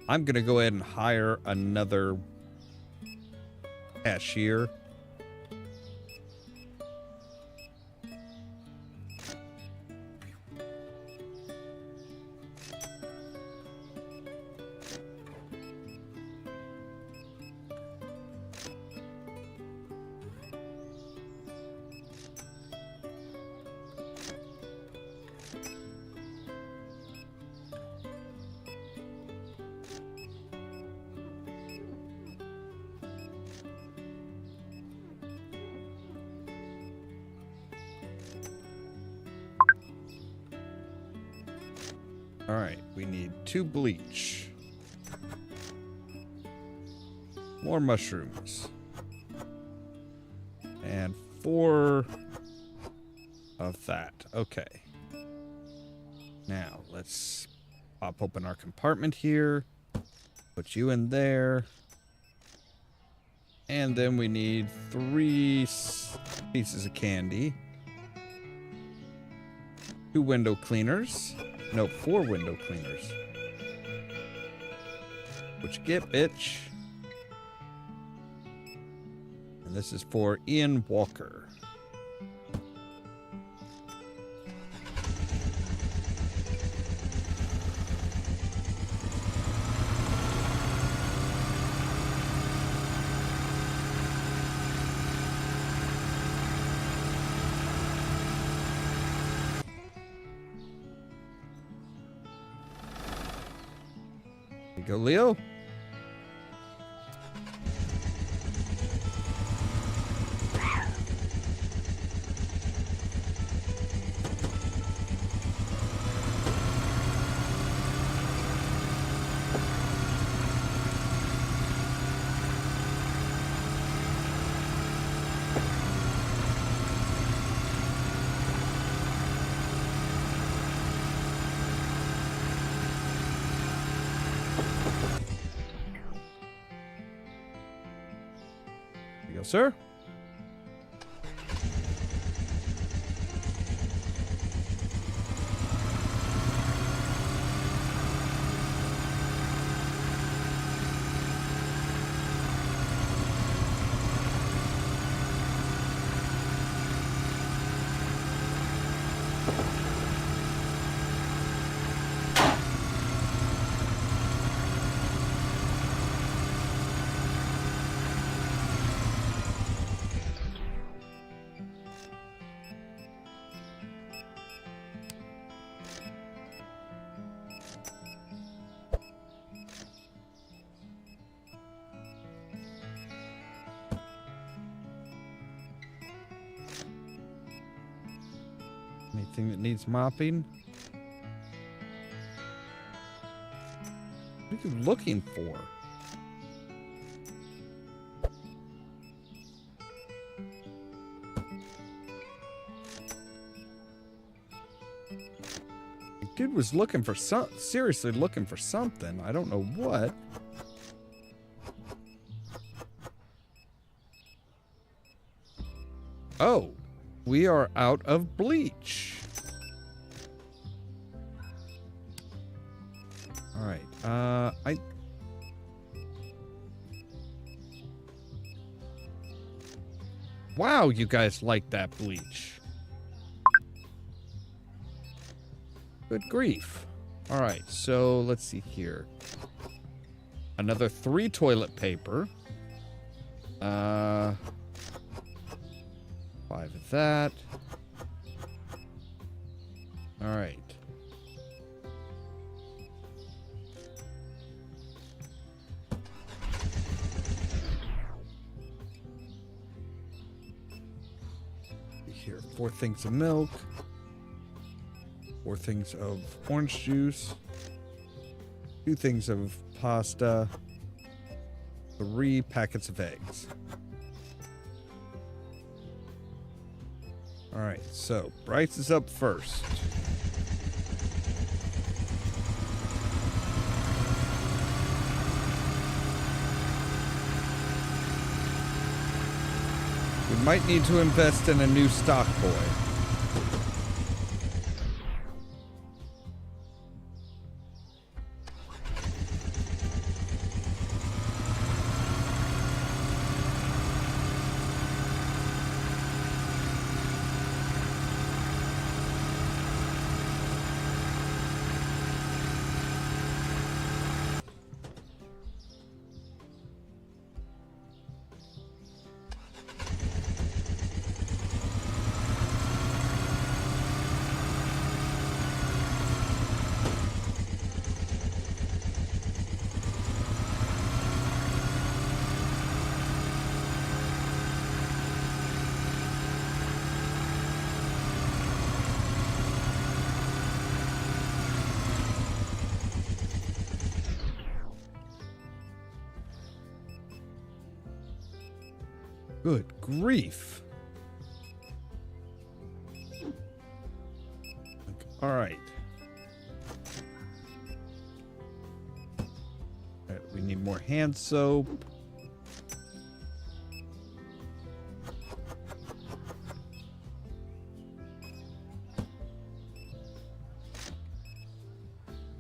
I'm going to go ahead and hire another cashier. All right, we need 2 bleach. More mushrooms. And 4 of that. Okay. Now, let's pop open our compartment here. Put you in there. And then we need 3 pieces of candy. 2 window cleaners. No, 4 window cleaners. What you get, bitch? And this is for Ian Walker. Go, Leo. Sir? Anything that needs mopping? What are you looking for? The dude was looking for seriously looking for something. I don't know what. Oh. We are out of bleach. All right. Wow, you guys like that bleach. Good grief. All right, so let's see here. Another 3 toilet paper. 5 of that. All right. Here, 4 things of milk. 4 things of orange juice. 2 things of pasta. 3 packets of eggs. All right, so Bryce is up first. We might need to invest in a new stock boy. Good grief. All right. All right, we need more hand soap.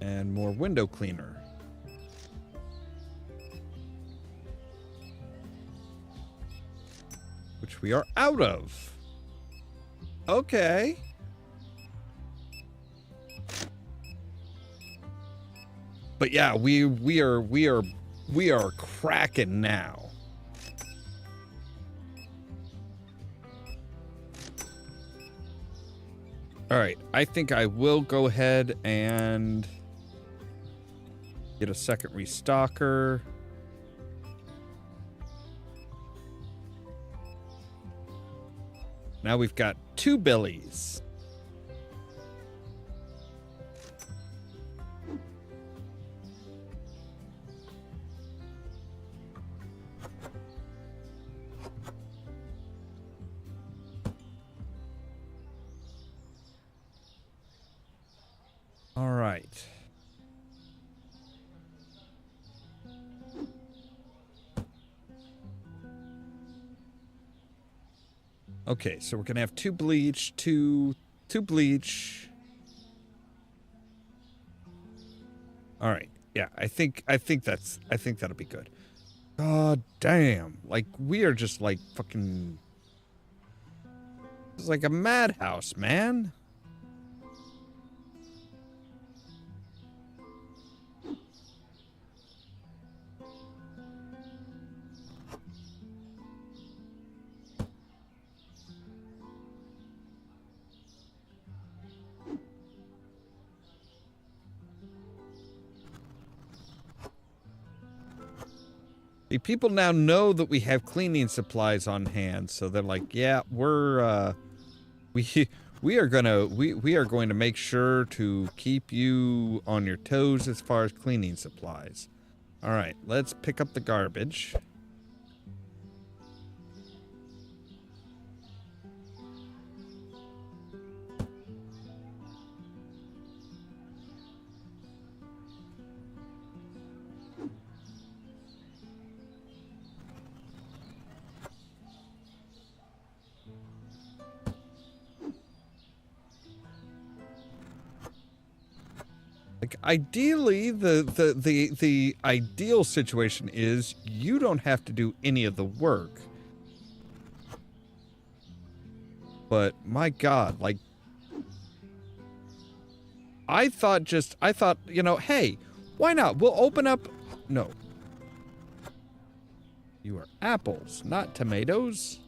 And more window cleaner. Which we are out of. Okay. But yeah, we are cracking now. All right, I think I will go ahead and get a second restocker. Now we've got 2 billies. All right. Okay, so we're gonna have 2 bleach, two bleach. All right, yeah, I think that'll be good. God damn, like we are just like fucking. It's like a madhouse, man. The people now know that we have cleaning supplies on hand, so they're like, yeah, we are going to make sure to keep you on your toes as far as cleaning supplies. All right, let's pick up the garbage. Like ideally, the ideal situation is you don't have to do any of the work. But my God, like I thought, you know, hey, why not? We'll open up. No, You are apples, not tomatoes.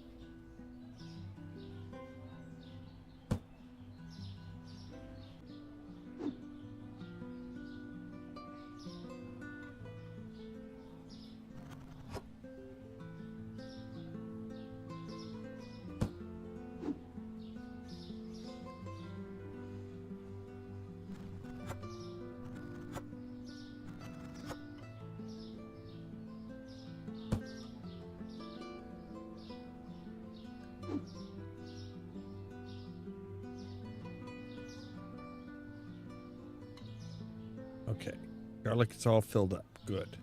Okay. Garlic is all filled up. Good.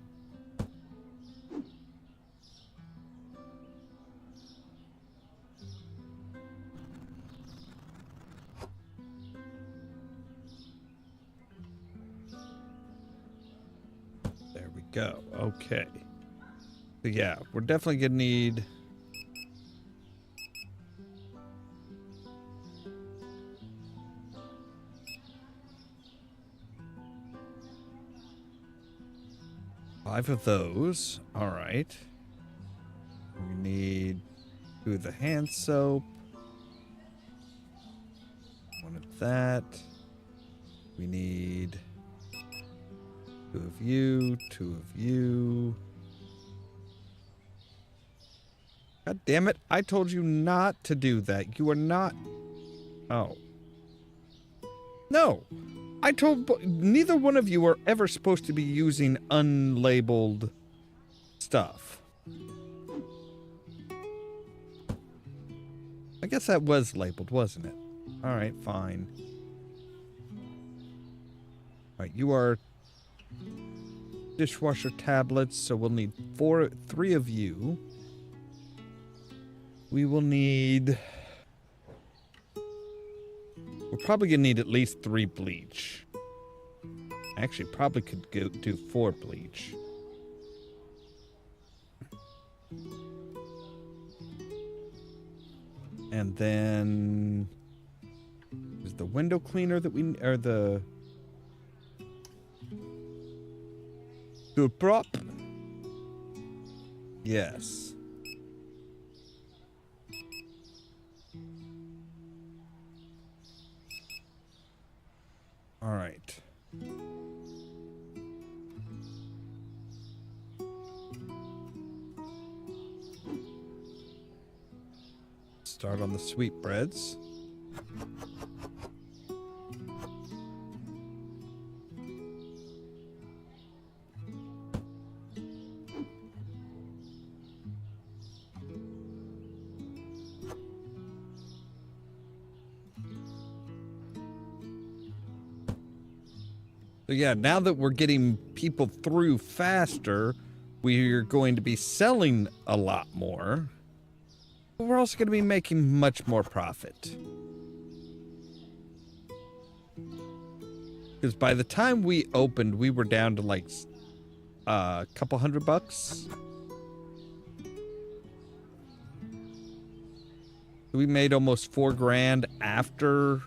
There we go. Okay. So yeah, we're definitely gonna need... five of those. All right. We need 2 of the hand soap. 1 of that. We need 2 of you, 2 of you. God damn it. I told you not to do that. You are not... Oh. No. I told... Neither one of you are ever supposed to be using unlabeled stuff. I guess that was labeled, wasn't it? Alright, fine. Alright, you are dishwasher tablets, so we'll need 3 of you. We will need... We're probably going to need at least 3 bleach. Actually, probably could do 4 bleach. And then... Is the window cleaner that we... Or the... The prop? Yes. All right. Start on the sweetbreads. So yeah, now that we're getting people through faster, we're going to be selling a lot more. But we're also going to be making much more profit. Because by the time we opened, we were down to like a couple $100. We made almost $4 grand after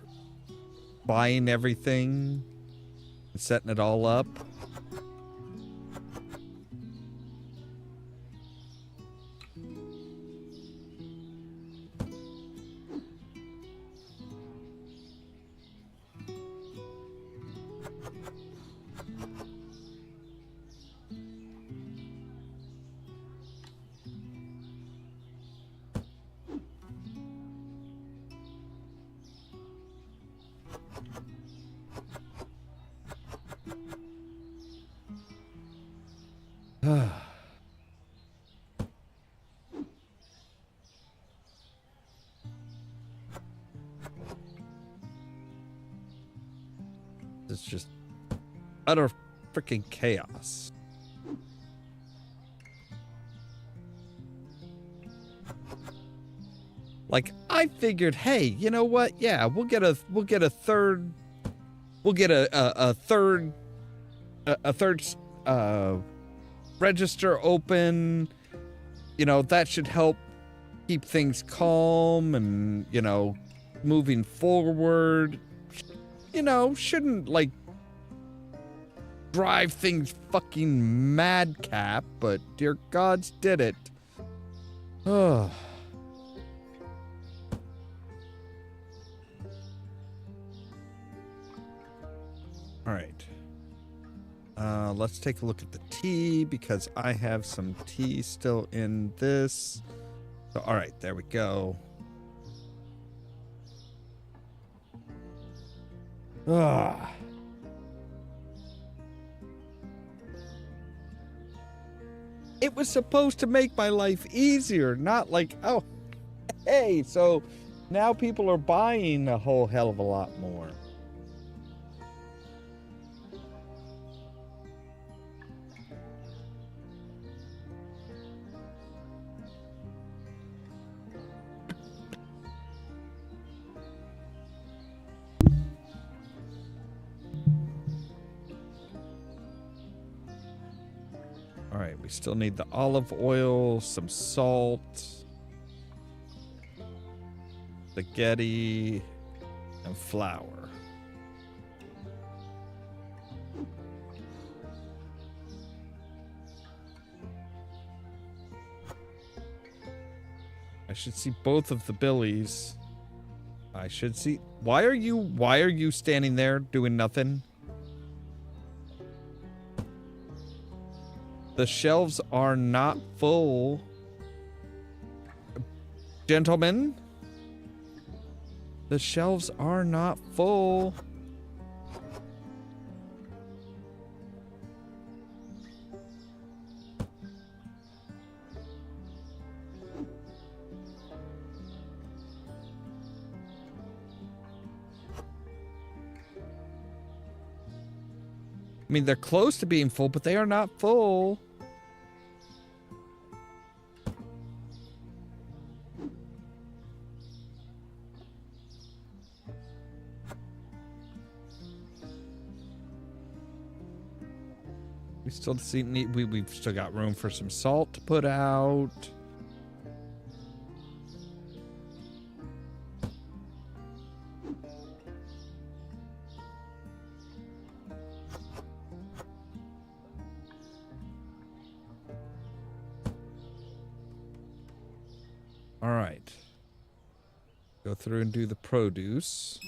buying everything. Setting it all up. It's just utter freaking chaos. Like, I figured, hey, you know what? Yeah, we'll get a third register open. You know, that should help keep things calm and, you know, moving forward. You know, shouldn't, like, drive things fucking madcap, but dear gods did it. Oh. All right. Let's take a look at the tea because I have some tea still in this. So, all right, there we go. Ah. It was supposed to make my life easier, not like, oh, hey, so now people are buying a whole hell of a lot more. All right, we still need the olive oil, some salt, spaghetti, and flour. I should see both of the billies. I should see. Why are you standing there doing nothing? The shelves are not full. Gentlemen, the shelves are not full. I mean, they're close to being full, but they are not full. We still need. We've still got room for some salt to put out. All right. Go through and do the produce.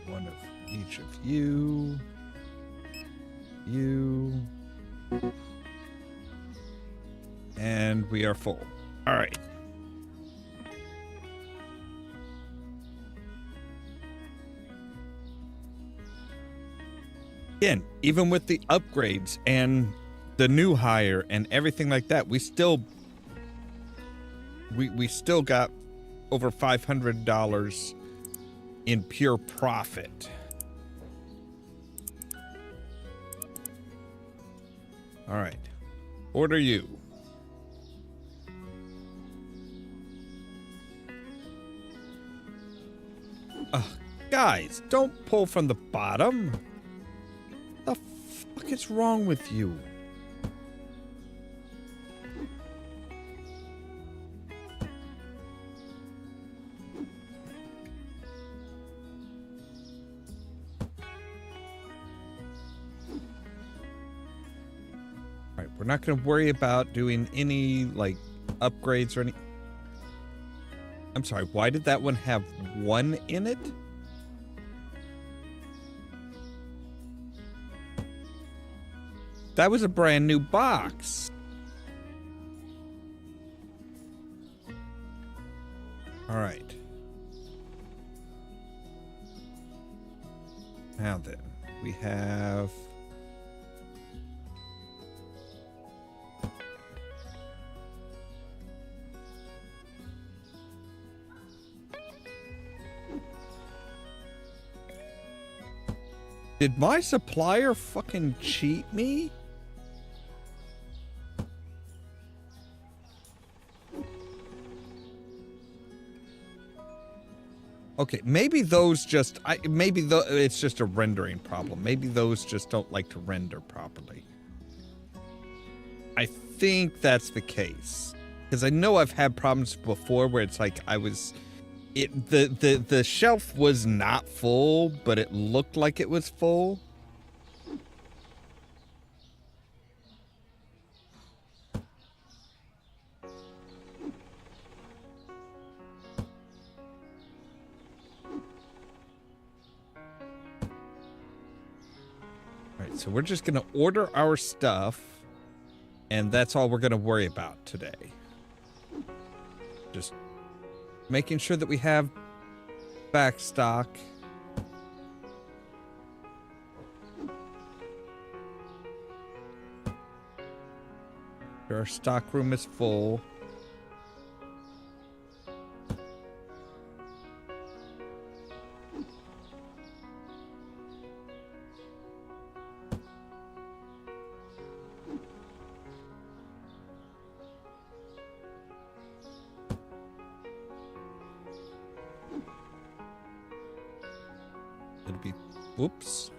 One of each of you. You. And we are full. All right. Again, even with the upgrades and the new hire and everything like that, we still got over $500 in pure profit. All right. Order you. Guys, don't pull from the bottom. The fuck is wrong with you? We're not going to worry about doing any, like, upgrades or any... I'm sorry, why did that one have 1 in it? That was a brand new box. All right. Now then, we have... Did my supplier fucking cheat me? Okay, maybe those just, it's just a rendering problem. Maybe those just don't like to render properly. I think that's the case. Because I know I've had problems before where it's like the shelf was not full, but it looked like it was full. Alright, so we're just going to order our stuff, and that's all we're going to worry about today. Just making sure that we have back stock. Our stock room is full. It'll be, whoops.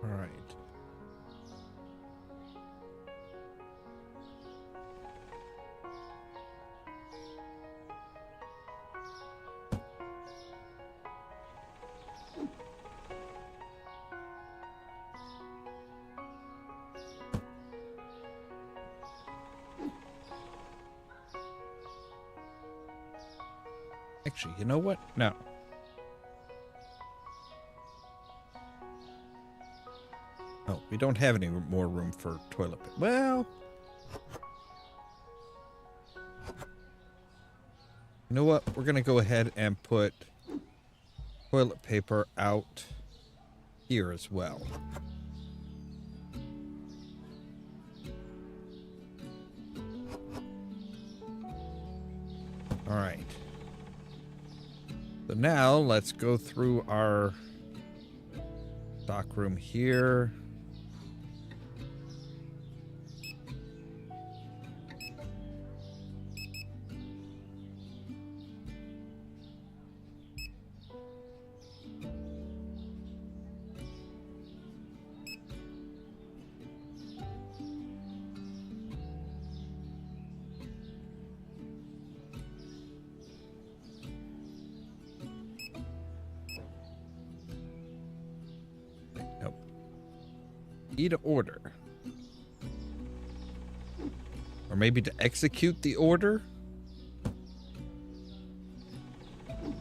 All right. Actually, you know what? No. Oh, we don't have any more room for toilet paper. Well, you know what? We're going to go ahead and put toilet paper out here as well. All right. So now let's go through our stock room here. To order, or maybe to execute the order,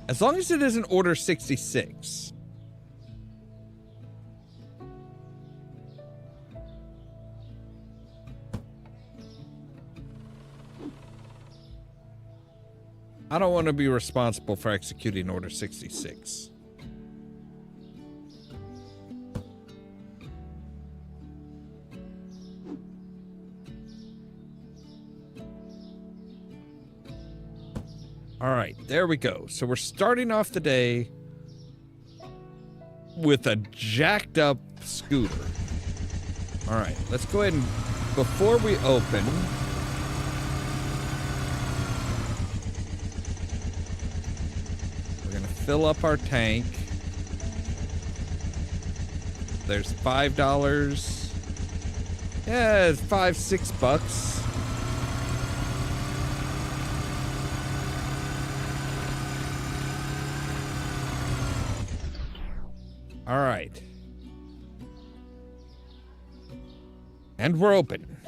as long as it isn't order 66. I don't want to be responsible for executing order 66. All right, there we go. So we're starting off the day with a jacked up scooter. All right, let's go ahead and, before we open, we're going to fill up our tank. There's $5. Yeah, it's $5-6. All right. And we're open.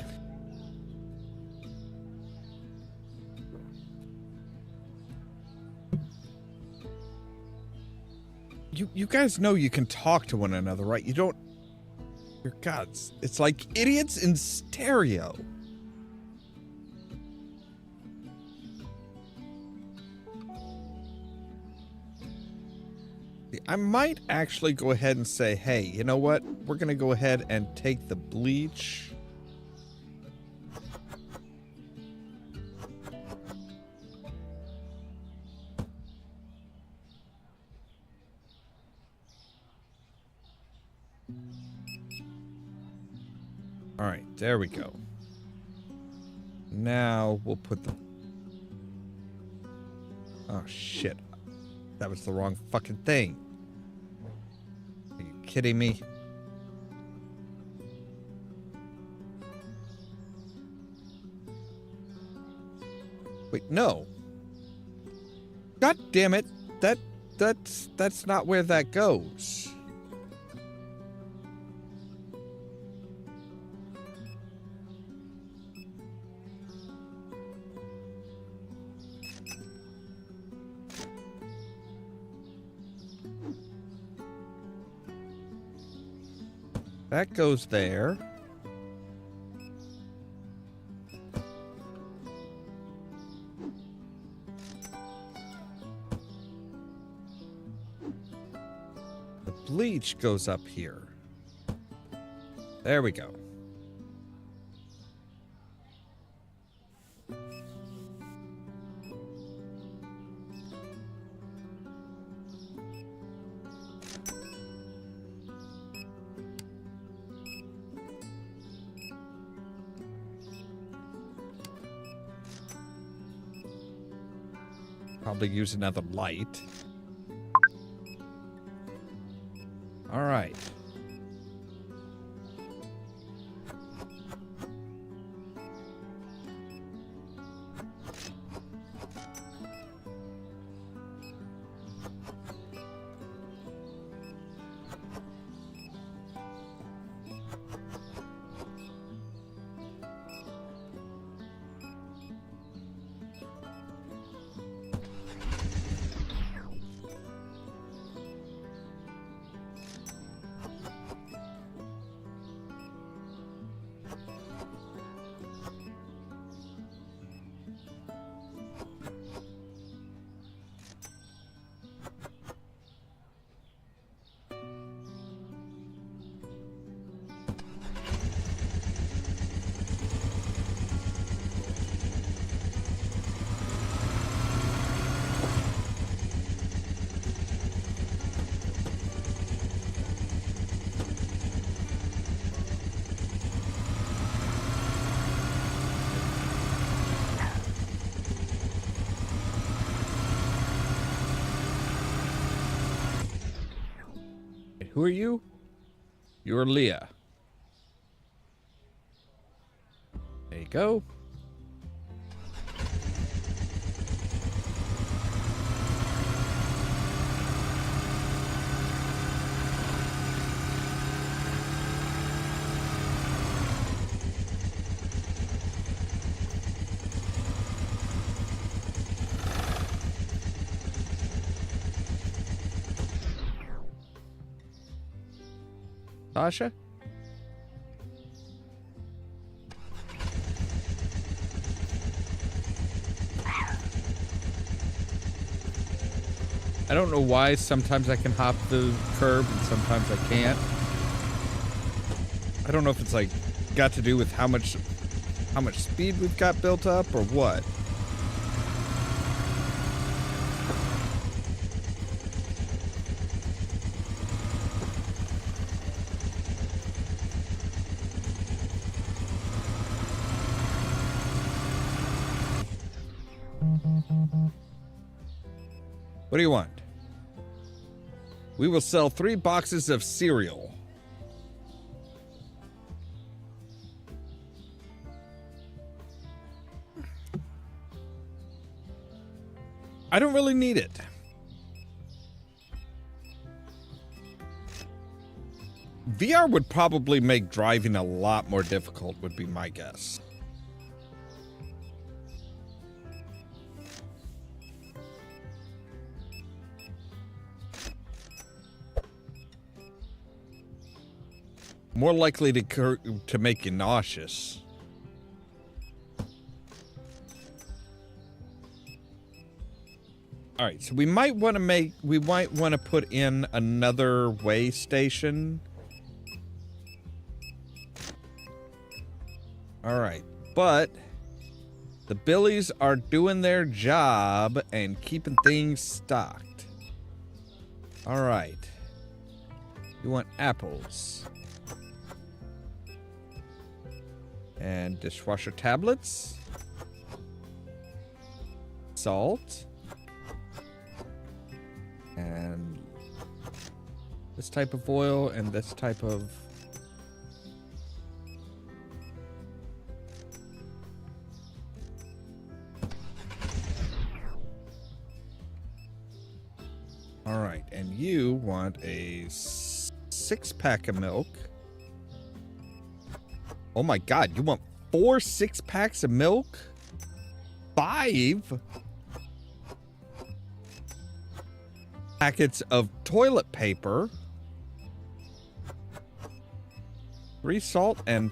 You guys know you can talk to one another, right? You don't... Your gods. It's like idiots in stereo. I might actually go ahead and say, hey, you know what? We're going to go ahead and take the bleach. All right, there we go. Now we'll put the... Oh, shit. That was the wrong fucking thing. Are you kidding me? Wait, no. God damn it. That's not where that goes. That goes there. The bleach goes up here. There we go. Probably use another light. All right. Who are you? You're Leah. There you go. Tasha? I don't know why sometimes I can hop the curb and sometimes I can't. I don't know if it's like got to do with how much speed we've got built up or what. What do you want? We will sell 3 boxes of cereal. I don't really need it. VR would probably make driving a lot more difficult, would be my guess. More likely to make you nauseous. All right, so we might want to put in another way station. All right, but the Billies are doing their job and keeping things stocked. All right. You want apples. And dishwasher tablets. Salt. And this type of oil and this type of... All right, and you want a 6-pack of milk. Oh my God, you want 4 6-packs of milk? 5 packets of toilet paper. 5 salt and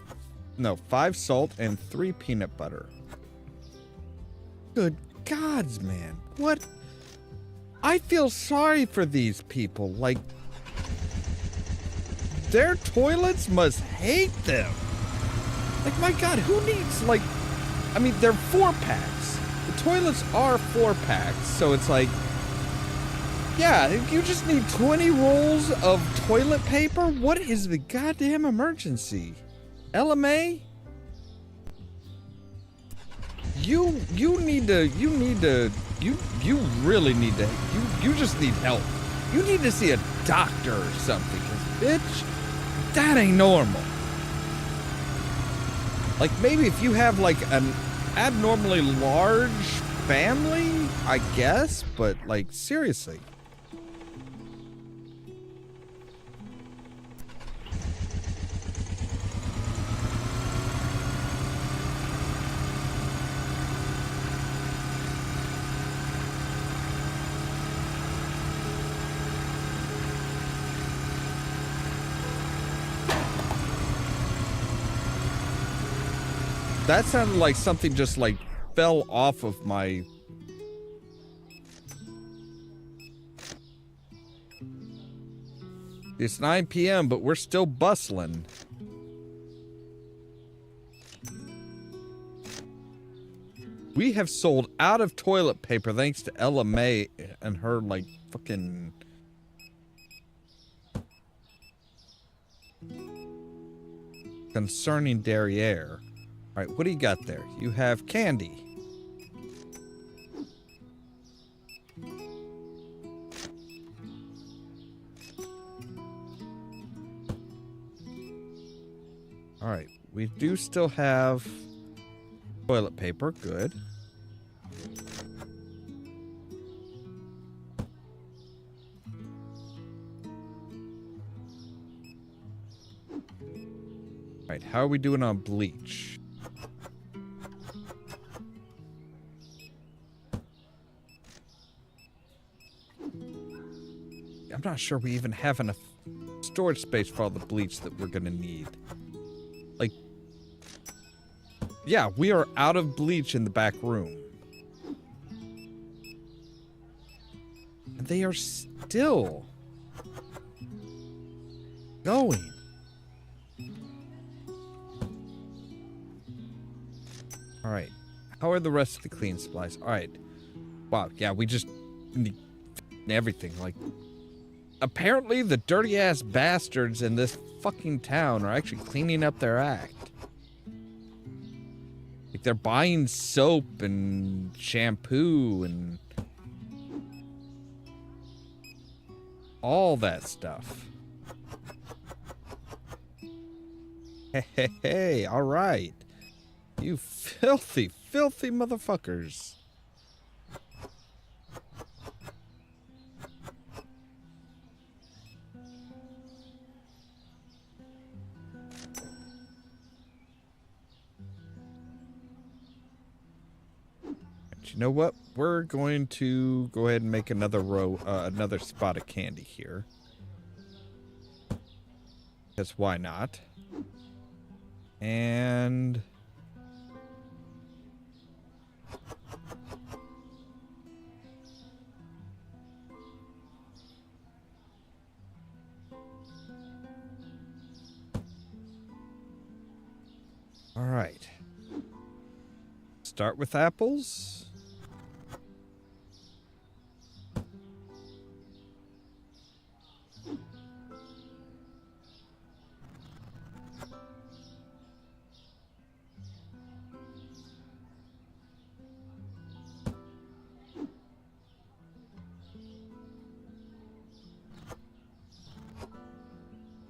3 peanut butter. Good gods, man. What? I feel sorry for these people. Like, their toilets must hate them. Like, my God, who needs, like, I mean, they're 4-packs. The toilets are 4-packs, so it's like, yeah, you just need 20 rolls of toilet paper? What is the goddamn emergency? LMA? You just need help. You need to see a doctor or something, 'cause, bitch, that ain't normal. Like, maybe if you have, like, an abnormally large family, I guess, but, like, seriously. That sounded like something just, like, fell off of my... It's 9 p.m., but we're still bustling. We have sold out of toilet paper thanks to Ella May and her, like, fucking... concerning derriere. All right, what do you got there? You have candy. All right, we do still have toilet paper. Good. All right, how are we doing on bleach? I'm not sure we even have enough storage space for all the bleach that we're gonna need. Like, yeah, we are out of bleach in the back room. And they are still going. All right. How are the rest of the clean supplies? All right. Wow, yeah, we just need everything. Like, apparently the dirty-ass bastards in this fucking town are actually cleaning up their act. Like, they're buying soap and shampoo and all that stuff. Hey, all right. You filthy, filthy motherfuckers. You know what? We're going to go ahead and make another row, another spot of candy here. Because why not? And... All right. Start with apples.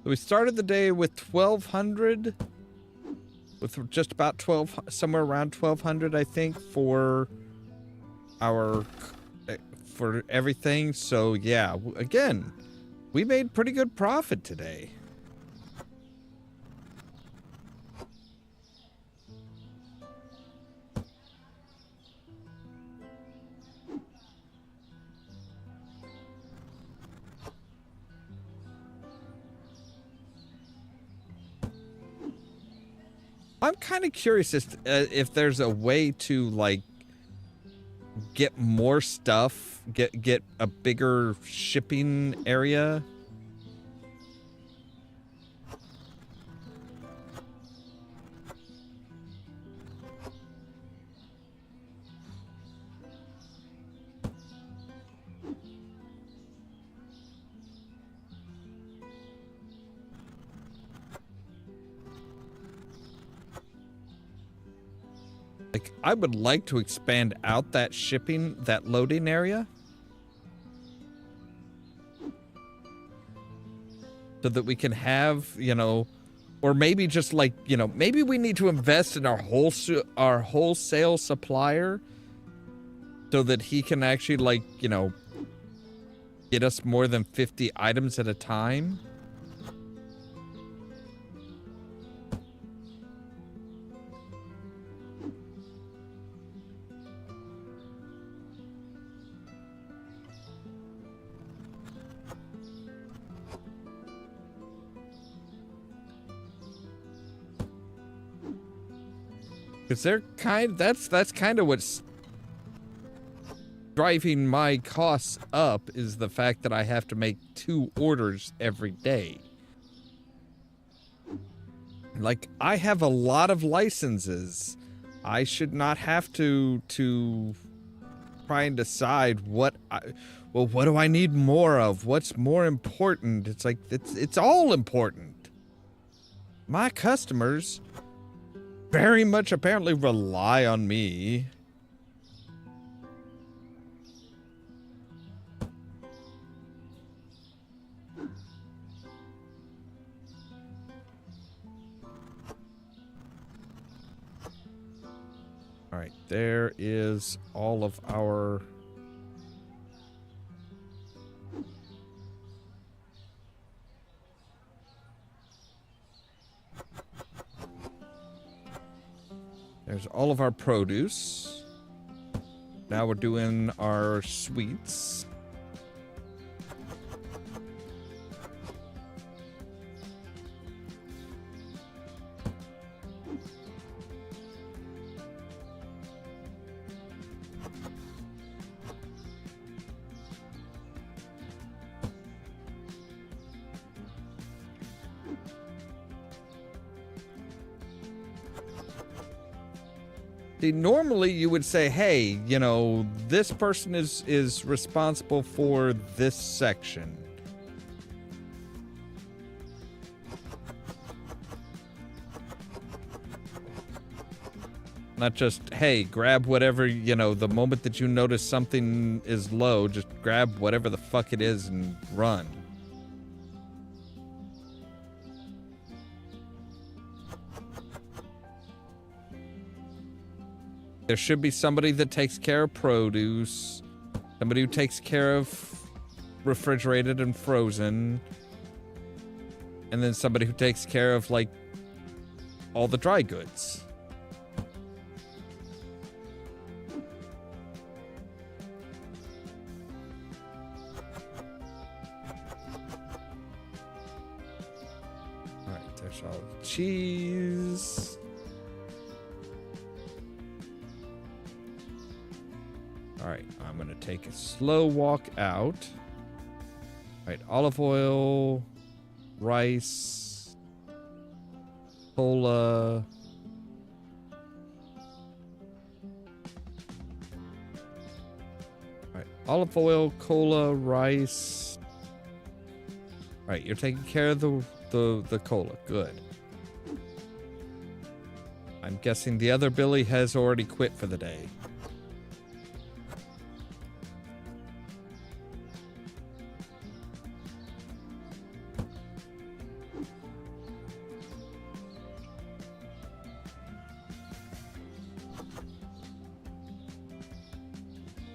So we started the day with 1,200, with just about 12, somewhere around 1,200, I think, for our, for everything. So yeah, again, we made pretty good profit today. I'm kind of curious if there's a way to, like, get more stuff, get a bigger shipping area. Like, I would like to expand out that shipping, that loading area, so that we can have, you know, or maybe just like, you know, maybe we need to invest in our wholesale supplier so that he can actually, like, you know, get us more than 50 items at a time. Because that's kind of what's driving my costs up, is the fact that I have to make 2 orders every day. Like, I have a lot of licenses. I should not have to try and decide what do I need more of? What's more important? It's like, it's all important. My customers very much apparently rely on me. All right, there is all of our... There's all of our produce. Now we're doing our sweets. See, normally you would say, hey, you know, this person is responsible for this section. Not just, hey, grab whatever, you know, the moment that you notice something is low, just grab whatever the fuck it is and run. There should be somebody that takes care of produce, somebody who takes care of refrigerated and frozen, and then somebody who takes care of, like, all the dry goods. All right, there's all the cheese. All right, I'm going to take a slow walk out. All right, olive oil, rice, cola, Olive oil, cola, rice. All right, you're taking care of the cola. Good. I'm guessing the other Billy has already quit for the day.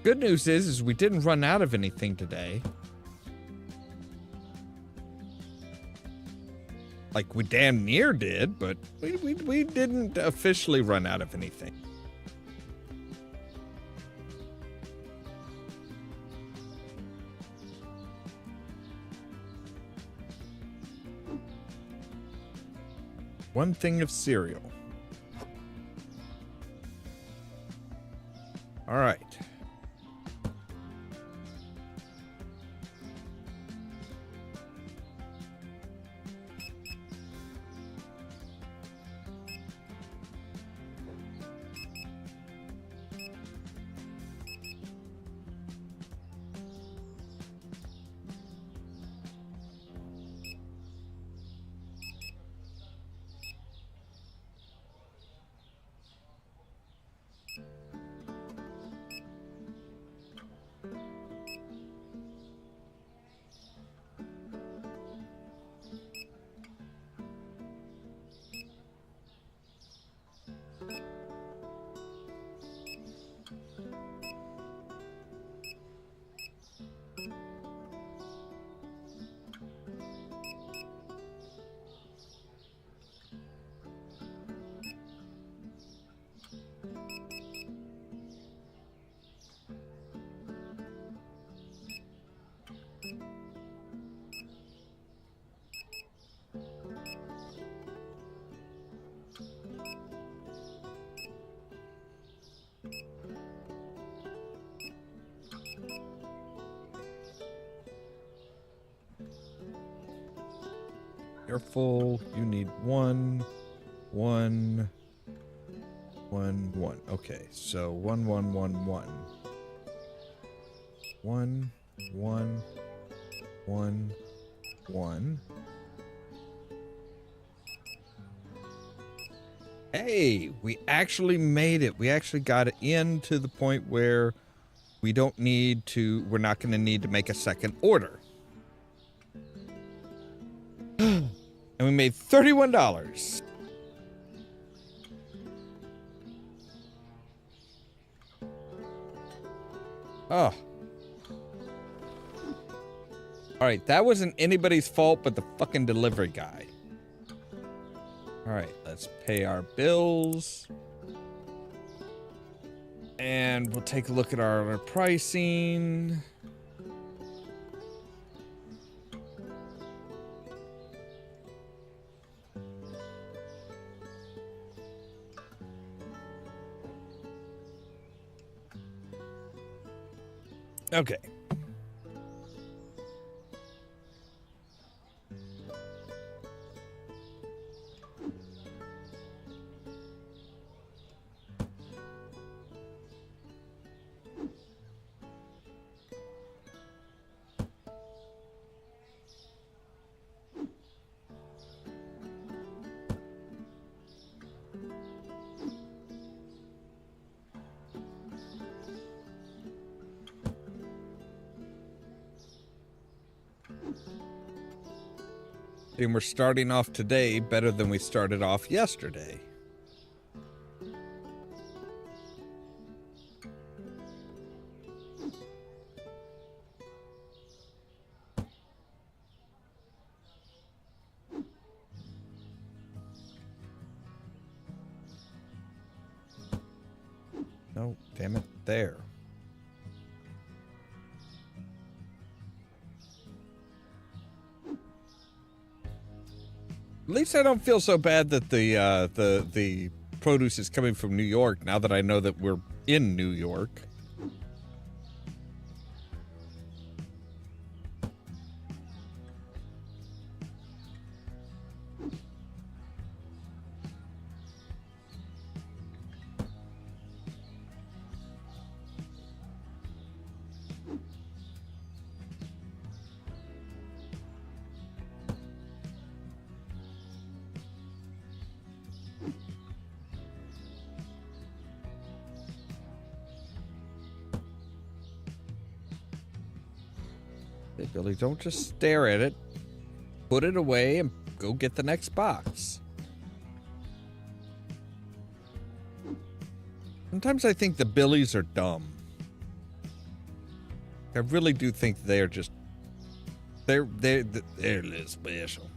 Good news is we didn't run out of anything today. Like, we damn near did, but we didn't officially run out of anything. One thing of cereal. All right. You're full. You need one. Okay, so 1, 1, 1, 1. 1, 1, 1, 1. Hey, we actually made it. We actually got it in to the point where we're not going to need to make a second order. And we made $31. Oh. Alright, that wasn't anybody's fault but the fucking delivery guy. Alright, let's pay our bills. And we'll take a look at our pricing. Okay. And we're starting off today better than we started off yesterday. No, damn it, there. At least I don't feel so bad that the produce is coming from New York now that I know that we're in New York. Billy, don't just stare at it. Put it away and go get the next box. Sometimes I think the Billies are dumb. I really do think they're just... They're a little special.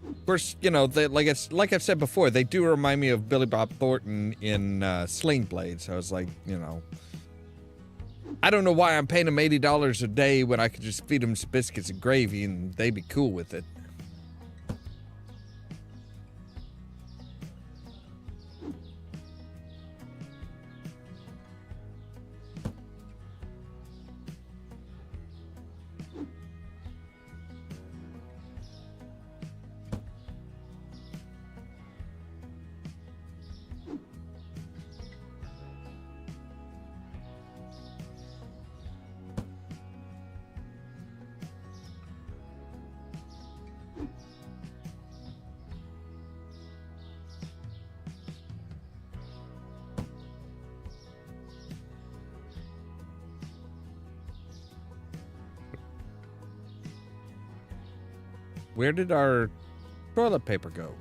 Of course, you know, they, like I've said before, they do remind me of Billy Bob Thornton in Sling Blade. So I was like, you know, I don't know why I'm paying them $80 a day when I could just feed them biscuits and gravy and they'd be cool with it. Where did our toilet paper go?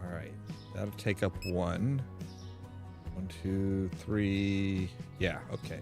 All right, that'll take up one. 1, 2, 3. Yeah, okay.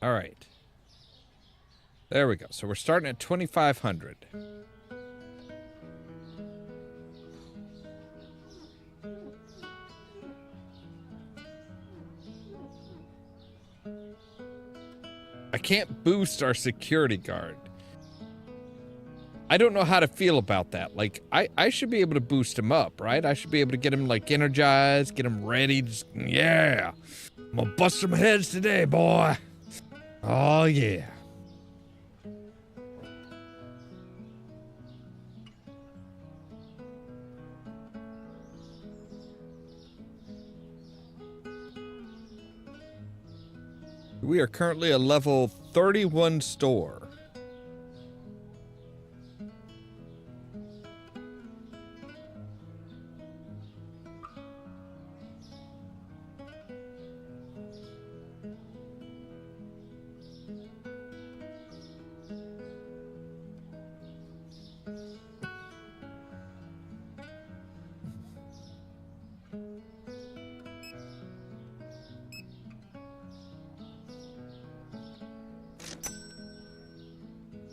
All right. There we go. So we're starting at 2,500. I can't boost our security guard. I don't know how to feel about that. Like, I should be able to boost him up, right? I should be able to get him, like, energized, get him ready. Just, yeah. I'm gonna bust some heads today, boy. Oh, yeah. We are currently a level 31 store.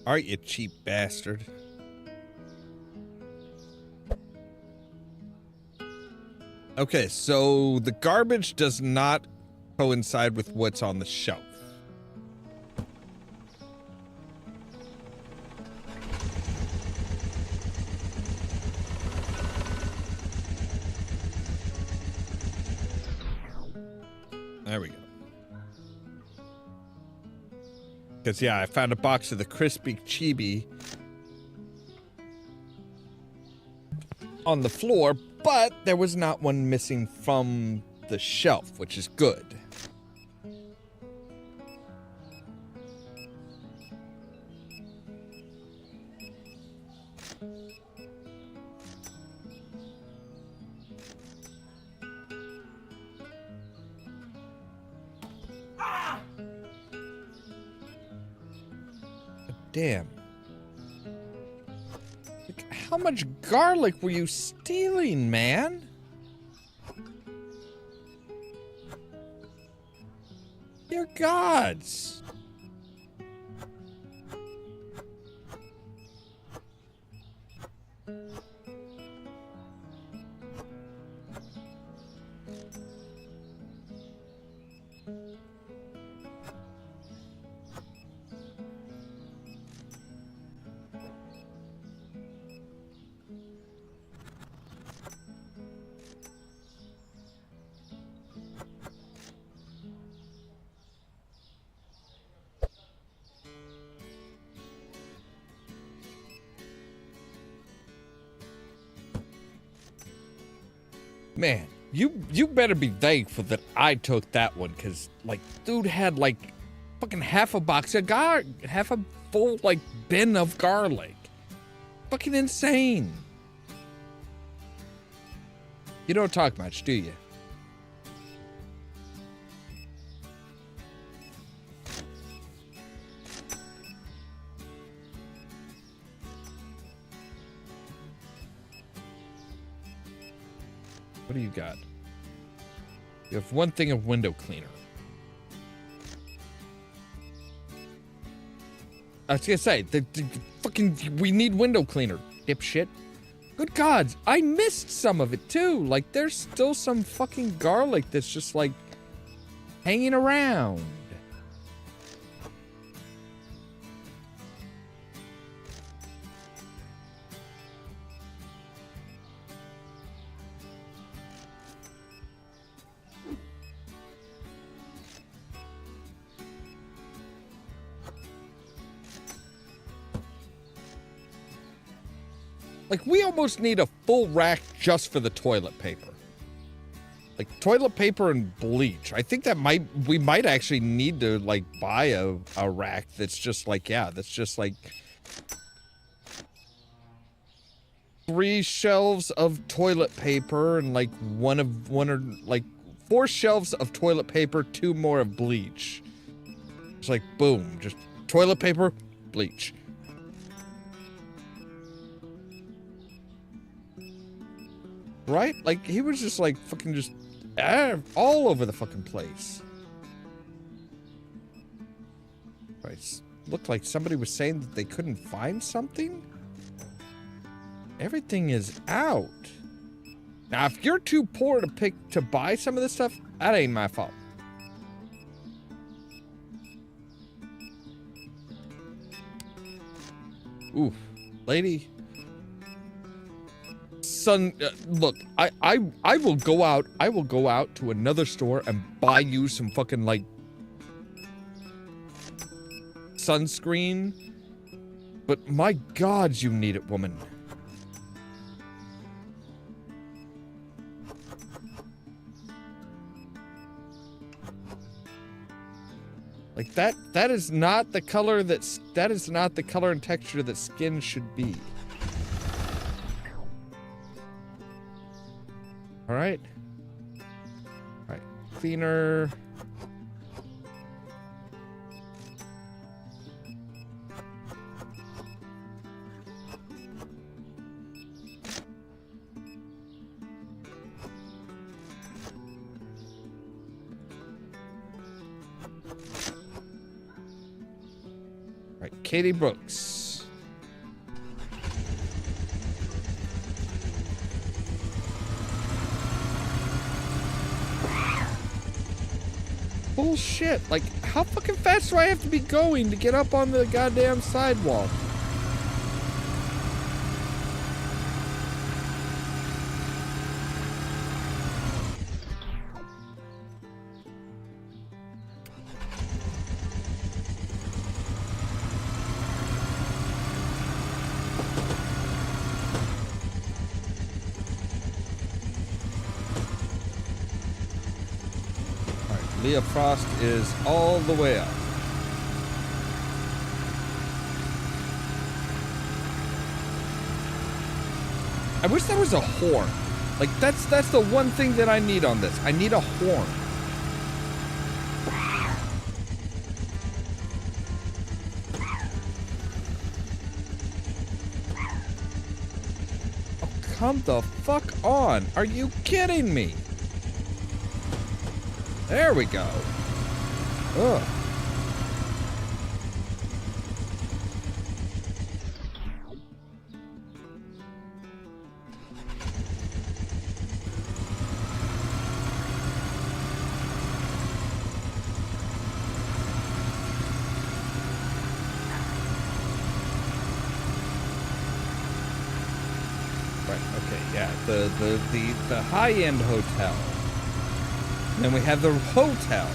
All right, you cheap bastard. Okay, so the garbage does not coincide with what's on the shelf. There we go. Because, yeah, I found a box of the crispy chibi on the floor, but there was not one missing from the shelf, which is good. Damn. Like, how much garlic were you stealing, man? Dear gods. Man, you better be thankful that I took that one, because, like, dude had, like, fucking half a box of half a full, like, bin of garlic. Fucking insane. You don't talk much, do you? What do you got? You have one thing of window cleaner. I was gonna say, the fucking, we need window cleaner, dipshit. Good gods, I missed some of it too. Like, there's still some fucking garlic that's just, like, hanging around. Like, we almost need a full rack just for the toilet paper. Like, toilet paper and bleach. I think that we might actually need to, like, buy a rack that's just like, yeah, that's just like 3 shelves of toilet paper and like one or like 4 shelves of toilet paper, 2 more of bleach. It's like, boom, just toilet paper, bleach. Right? Like, he was just like fucking just all over the fucking place. Right. Looked like somebody was saying that they couldn't find something. Everything is out. Now, if you're too poor to buy some of this stuff, that ain't my fault. Ooh, lady. Son, look, I will go out. I will go out to another store and buy you some fucking, like, sunscreen. But my God, you need it, woman. Like, that is not the color that is not the color and texture that skin should be. All right. All right. Cleaner. All right, Katie Brooks. Bullshit. Like, how fucking fast do I have to be going to get up on the goddamn sidewalk? Leah Frost is all the way up. I wish there was a horn. Like, that's the one thing that I need on this. I need a horn. Oh, come the fuck on. Are you kidding me? There we go. Ugh. Right, okay, yeah. The high-end hotel. And then we have the hotel.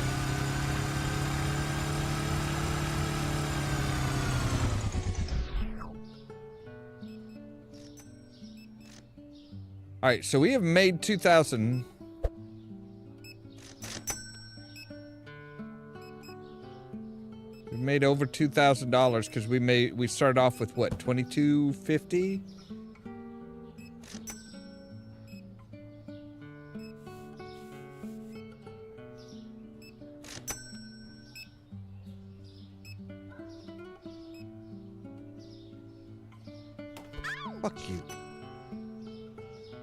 All right, so we have made 2,000. We made over $2,000 because we started off with what, 2250? Fuck you.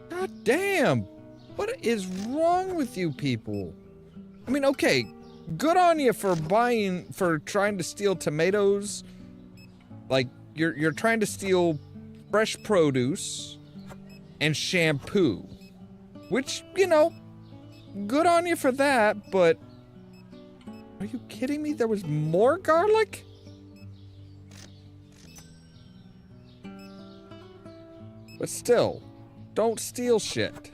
God damn. What is wrong with you people? I mean, okay, good on you for trying to steal tomatoes. Like, you're trying to steal fresh produce and shampoo. Which, you know, good on you for that, but are you kidding me? There was more garlic? But still, don't steal shit.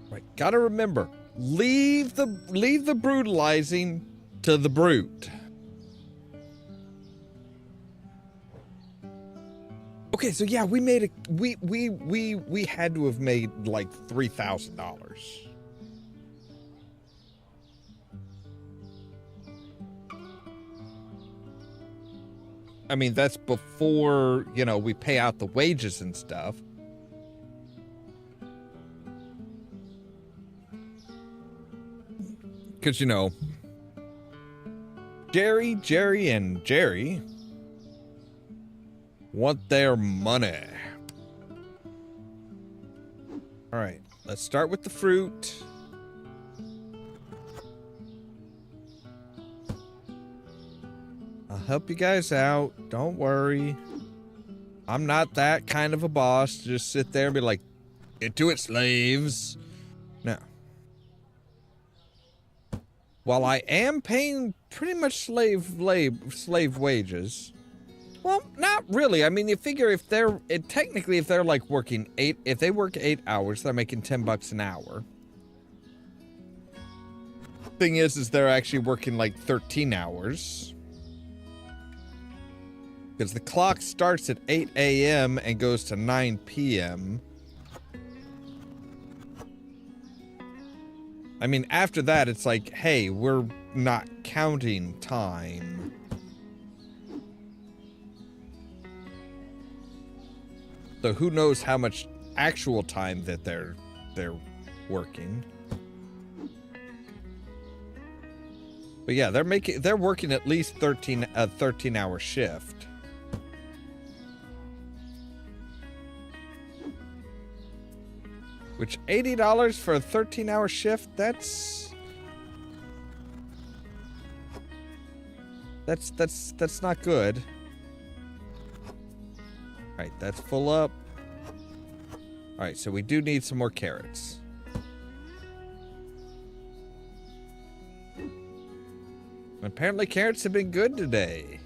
Right, gotta remember, leave the brutalizing to the brute. Okay, so yeah, we made we had to have made like $3,000. I mean, that's before, you know, we pay out the wages and stuff. Because, you know, Jerry and Jerry want their money. All right, let's start with the fruit. I'll help you guys out. Don't worry. I'm not that kind of a boss to just sit there and be like, get to it, slaves. No. While I am paying pretty much slave wages. Well, not really. I mean, you figure if they're technically if they're like working if they work 8 hours, they're making $10 an hour. Thing is they're actually working like 13 hours. Because the clock starts at 8 a.m. and goes to 9 p.m. I mean, after that, it's like, hey, we're not counting time. So who knows how much actual time that they're working. But yeah, they're working at least a 13-hour shift. Which $80 for a 13-hour shift, that's not good. All right, that's full up. All right, so we do need some more carrots. Apparently carrots have been good today.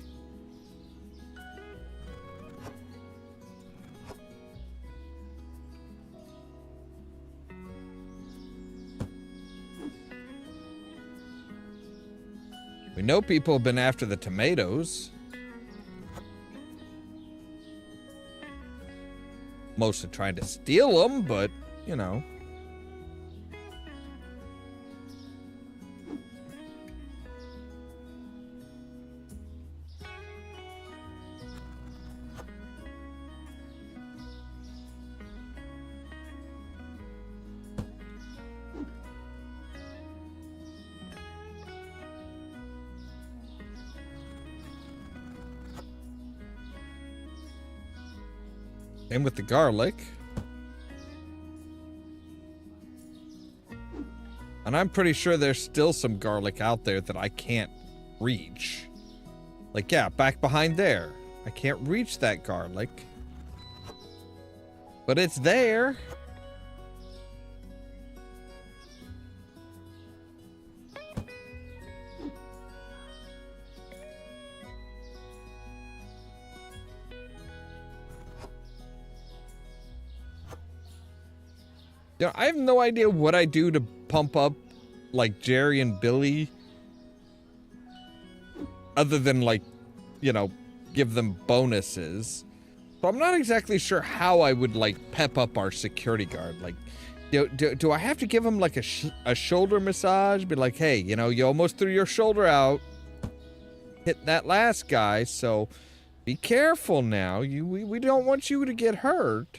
We know people have been after the tomatoes. Mostly trying to steal them, but, you know. Same with the garlic. And I'm pretty sure there's still some garlic out there that I can't reach. Like, yeah, back behind there. I can't reach that garlic. But it's there. You know, I have no idea what I do to pump up, like, Jerry and Billy. Other than, like, you know, give them bonuses. So I'm not exactly sure how I would, like, pep up our security guard. Like, do I have to give him, like, a shoulder massage? Be like, hey, you know, you almost threw your shoulder out. Hit that last guy, so be careful now. We don't want you to get hurt.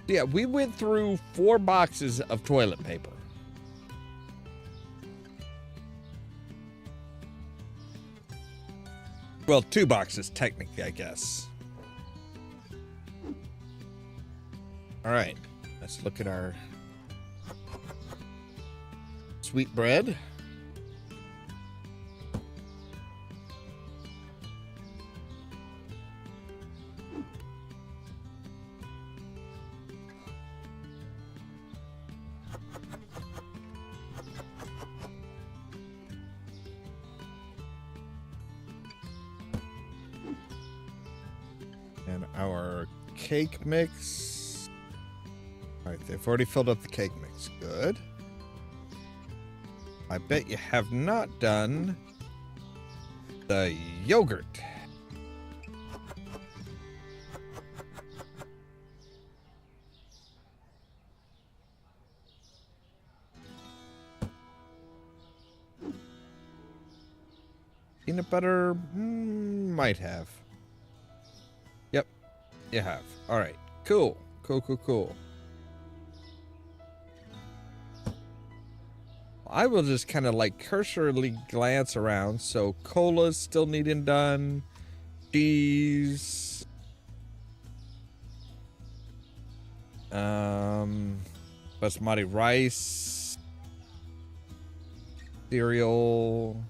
Yeah, we went through 4 boxes of toilet paper. Well, 2 boxes, technically, I guess. All right, let's look at our sweet bread. And our cake mix. All right, they've already filled up the cake mix. Good. I bet you have not done the yogurt. Peanut butter, might have. Yep, you have. All right, cool. Cool. I will just kind of like cursorily glance around. So cola's still needing done. Cheese. Basmati rice. Cereal.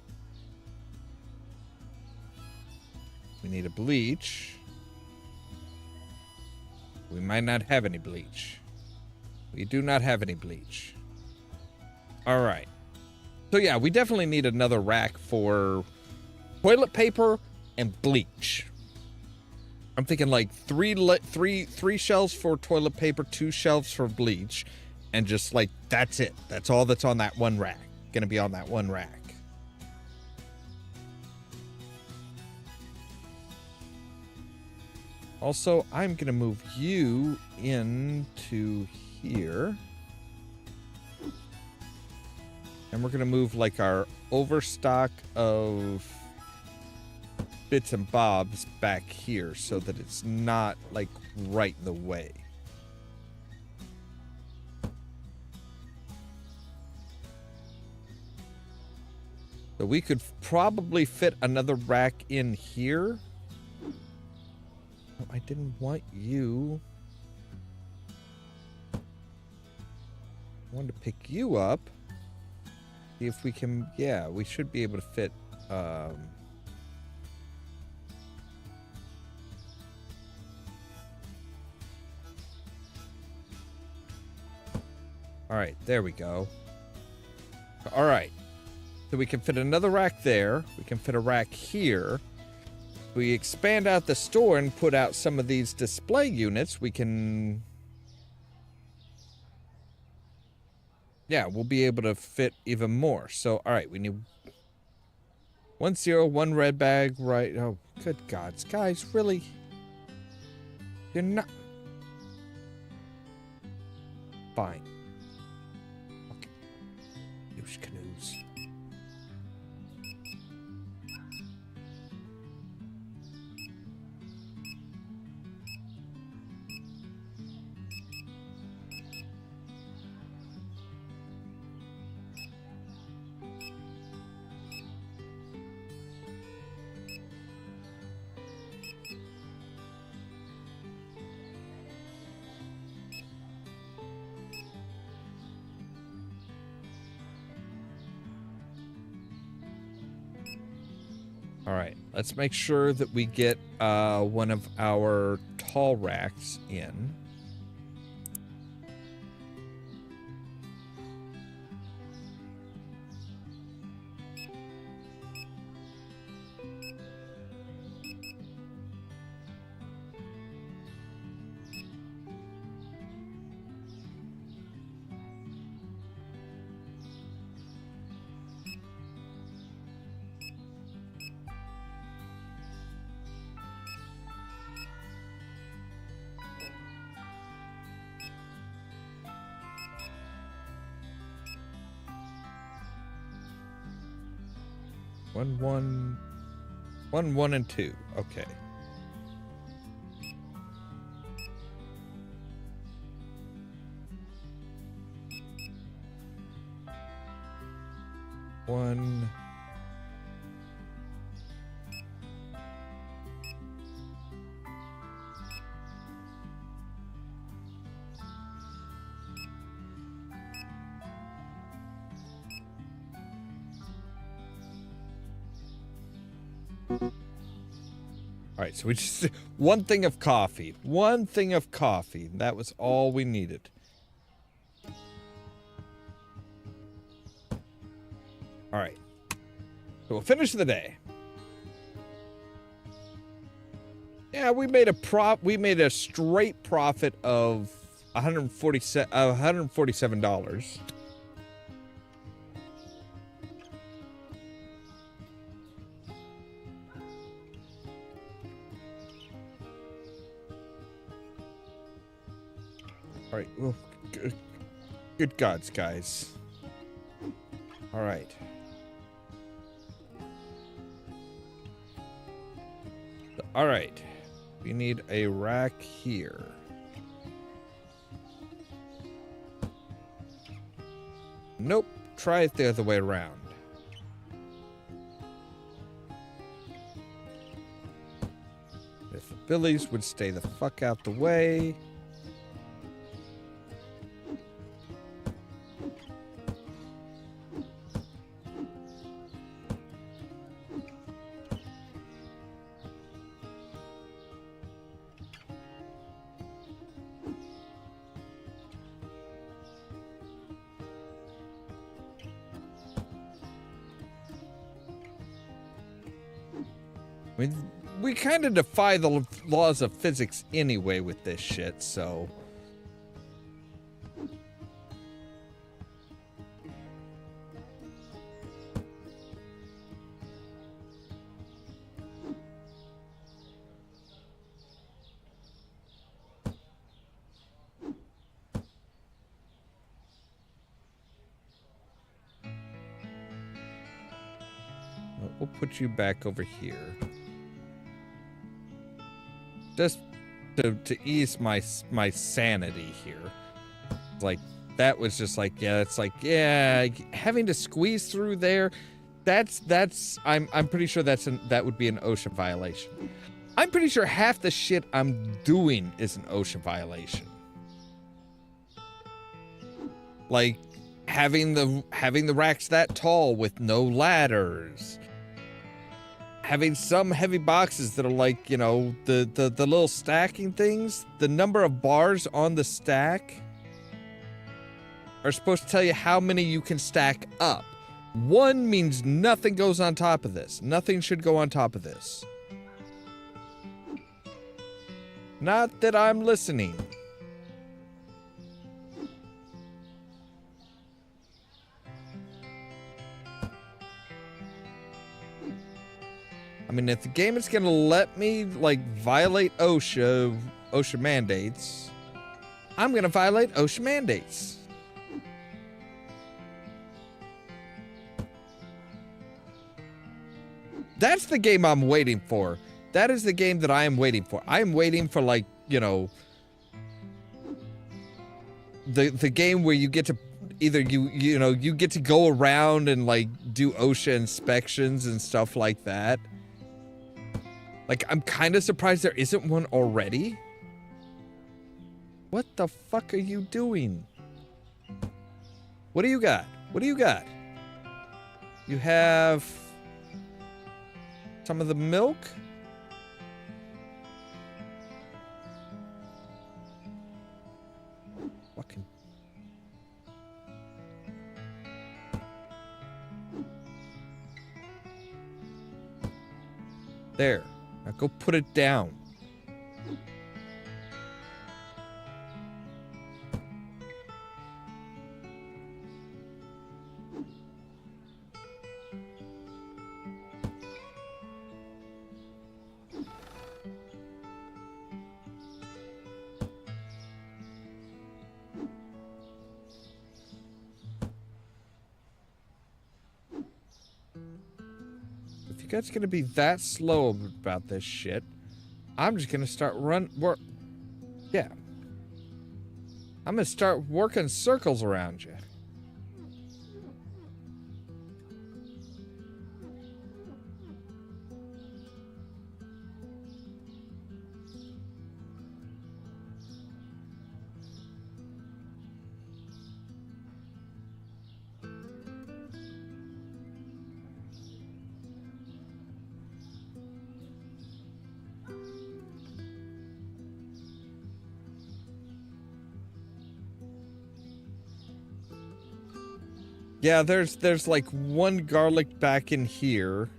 We need a bleach. We might not have any bleach. We do not have any bleach. All right. So yeah, we definitely need another rack for toilet paper and bleach. I'm thinking like three shelves for toilet paper, 2 shelves for bleach, and just like that's it. That's all that's on that one rack. Gonna be on that one rack. Also, I'm gonna move you into here. And we're gonna move like our overstock of bits and bobs back here so that it's not like right in the way. So we could probably fit another rack in here. Oh, I didn't want you. I wanted to pick you up. See if we can, yeah, we should be able to fit, all right, there we go. All right, so we can fit another rack there. We can fit a rack here. We expand out the store and put out some of these display units. We can... Yeah, we'll be able to fit even more. So, all right, we need 1 cereal, 1 red bag, right? Oh, good gods. Guys, really? You're not... Fine. Okay. Use canoes. All right, let's make sure that we get one of our tall racks in. 1, 1, 1, 1, and 2. Okay. One. All right, so we just one thing of coffee. One thing of coffee. That was all we needed. All right. So we'll finish the day. Yeah, we made a straight profit of $147. All right. Well, good gods, guys. All right. All right. We need a rack here. Nope. Try it the other way around. If the billies would stay the fuck out the way. I mean, we kind of defy the laws of physics anyway with this shit, so... We'll put you back over here. Just to ease my sanity here. Like, that was just like, yeah, it's like, yeah, having to squeeze through there, I'm pretty sure that would be an OSHA violation. I'm pretty sure half the shit I'm doing is an OSHA violation. Like, having the racks that tall with no ladders. Having some heavy boxes that are like, you know, the little stacking things, the number of bars on the stack are supposed to tell you how many you can stack up. 1 means nothing goes on top of this. Nothing should go on top of this. Not that I'm listening. I mean, if the game is gonna let me, like, violate OSHA mandates, I'm gonna violate OSHA mandates. That's the game I'm waiting for. That is the game that I am waiting for. I am waiting for, like, you know, the game where you get to either you get to go around and, like, do OSHA inspections and stuff like that. Like, I'm kind of surprised there isn't one already. What the fuck are you doing? What do you got? What do you got? You have some of the milk? Fucking... There. Now go put it down. you guys gonna be that slow about this shit, I'm just gonna start yeah. I'm gonna start working circles around you. Yeah, there's like one garlic back in here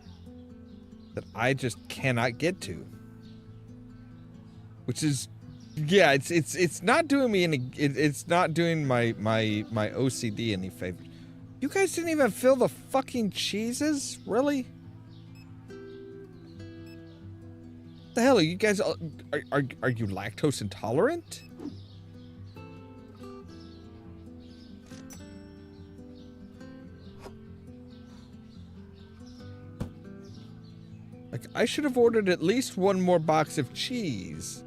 that I just cannot get to. Which is, yeah, it's not doing me any, it's not doing my OCD any favors. You guys didn't even fill the fucking cheeses? Really? The hell are you guys, are you lactose intolerant? Like, I should have ordered at least one more box of cheese.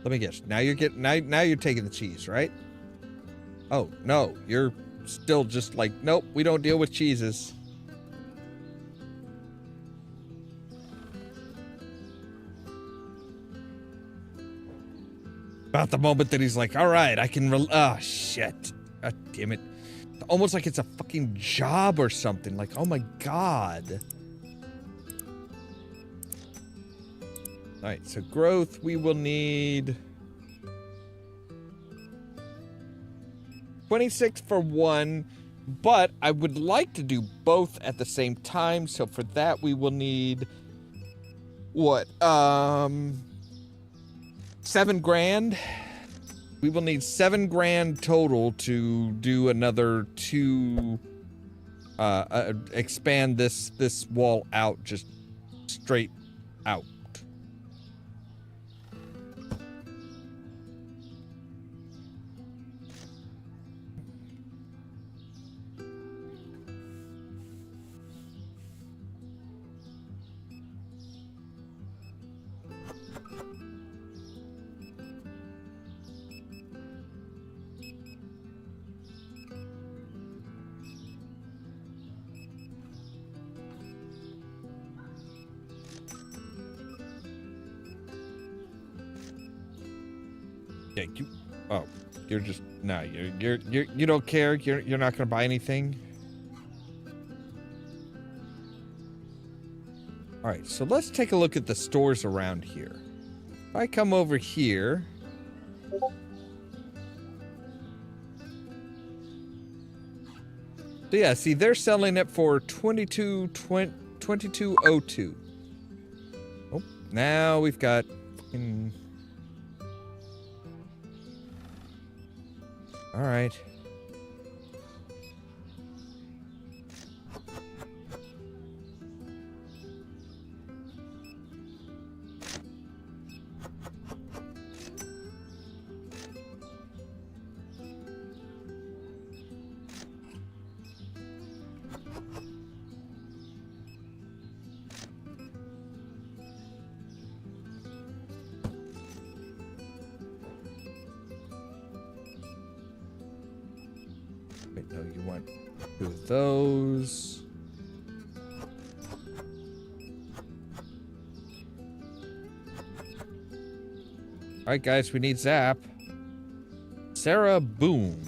Let me guess. Now you're getting, now you're taking the cheese, right? Oh, no. You're still just like, nope, we don't deal with cheeses. About the moment that he's like, all right, I can, oh, shit. God damn it. Almost like it's a fucking job or something. Like, oh my god. Alright, so growth, we will need 26 for one, but I would like to do both at the same time, so for that we will need what? 7 grand? We will need 7 grand total to do another 2, expand this wall out, just straight out. Yeah, you're just, no, you don't care. You're not gonna buy anything. All right, so let's take a look at the stores around here. If I come over here, so yeah, see, they're selling it for 2202. Oh, now we've got fucking. All right. Wait, no, you want 2 of those. All right, guys, we need Zap. Sarah Boom.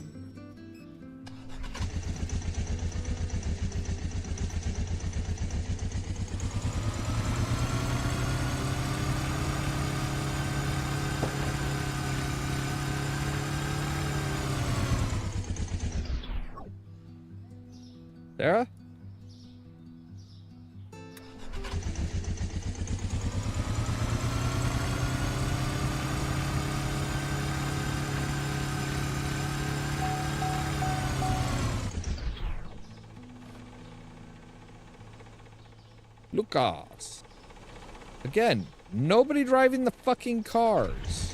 Sarah? Lucas. Again, nobody driving the fucking cars.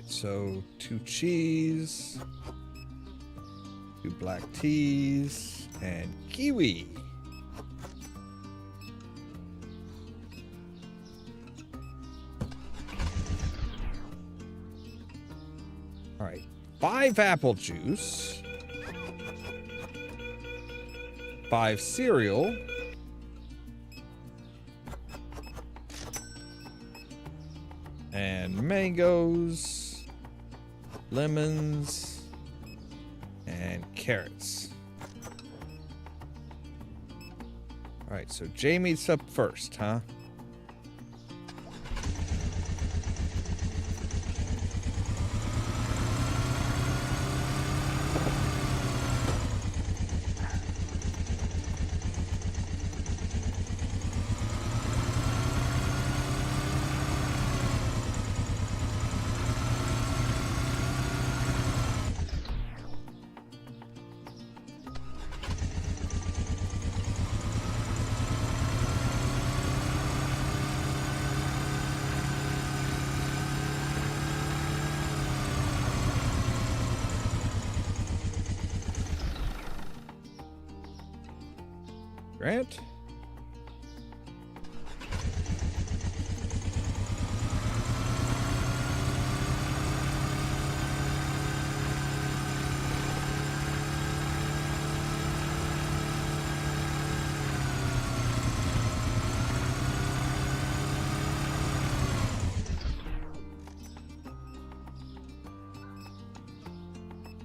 so 2 cheese, 2 black teas, and kiwi. All right, 5 apple juice, 5 cereal, and mangoes, lemons, and carrots. All right, so Jamie's up first, huh? Grant?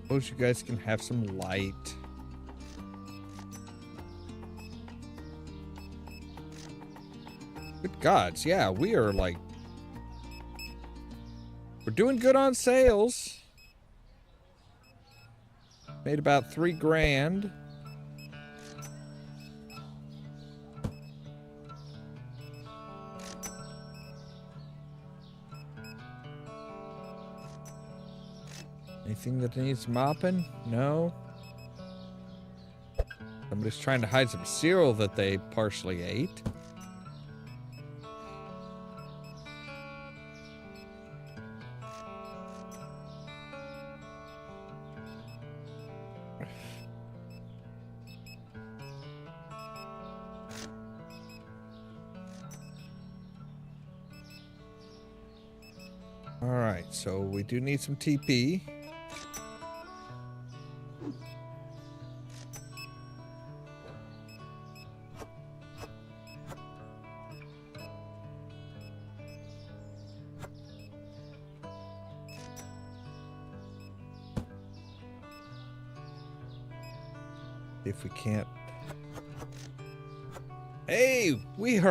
Suppose you guys can have some light. Good gods, yeah, we are like... We're doing good on sales. Made about 3 grand. Anything that needs mopping? No. Somebody's trying to hide some cereal that they partially ate. All right, so we do need some TP. If we can't... Hey, we've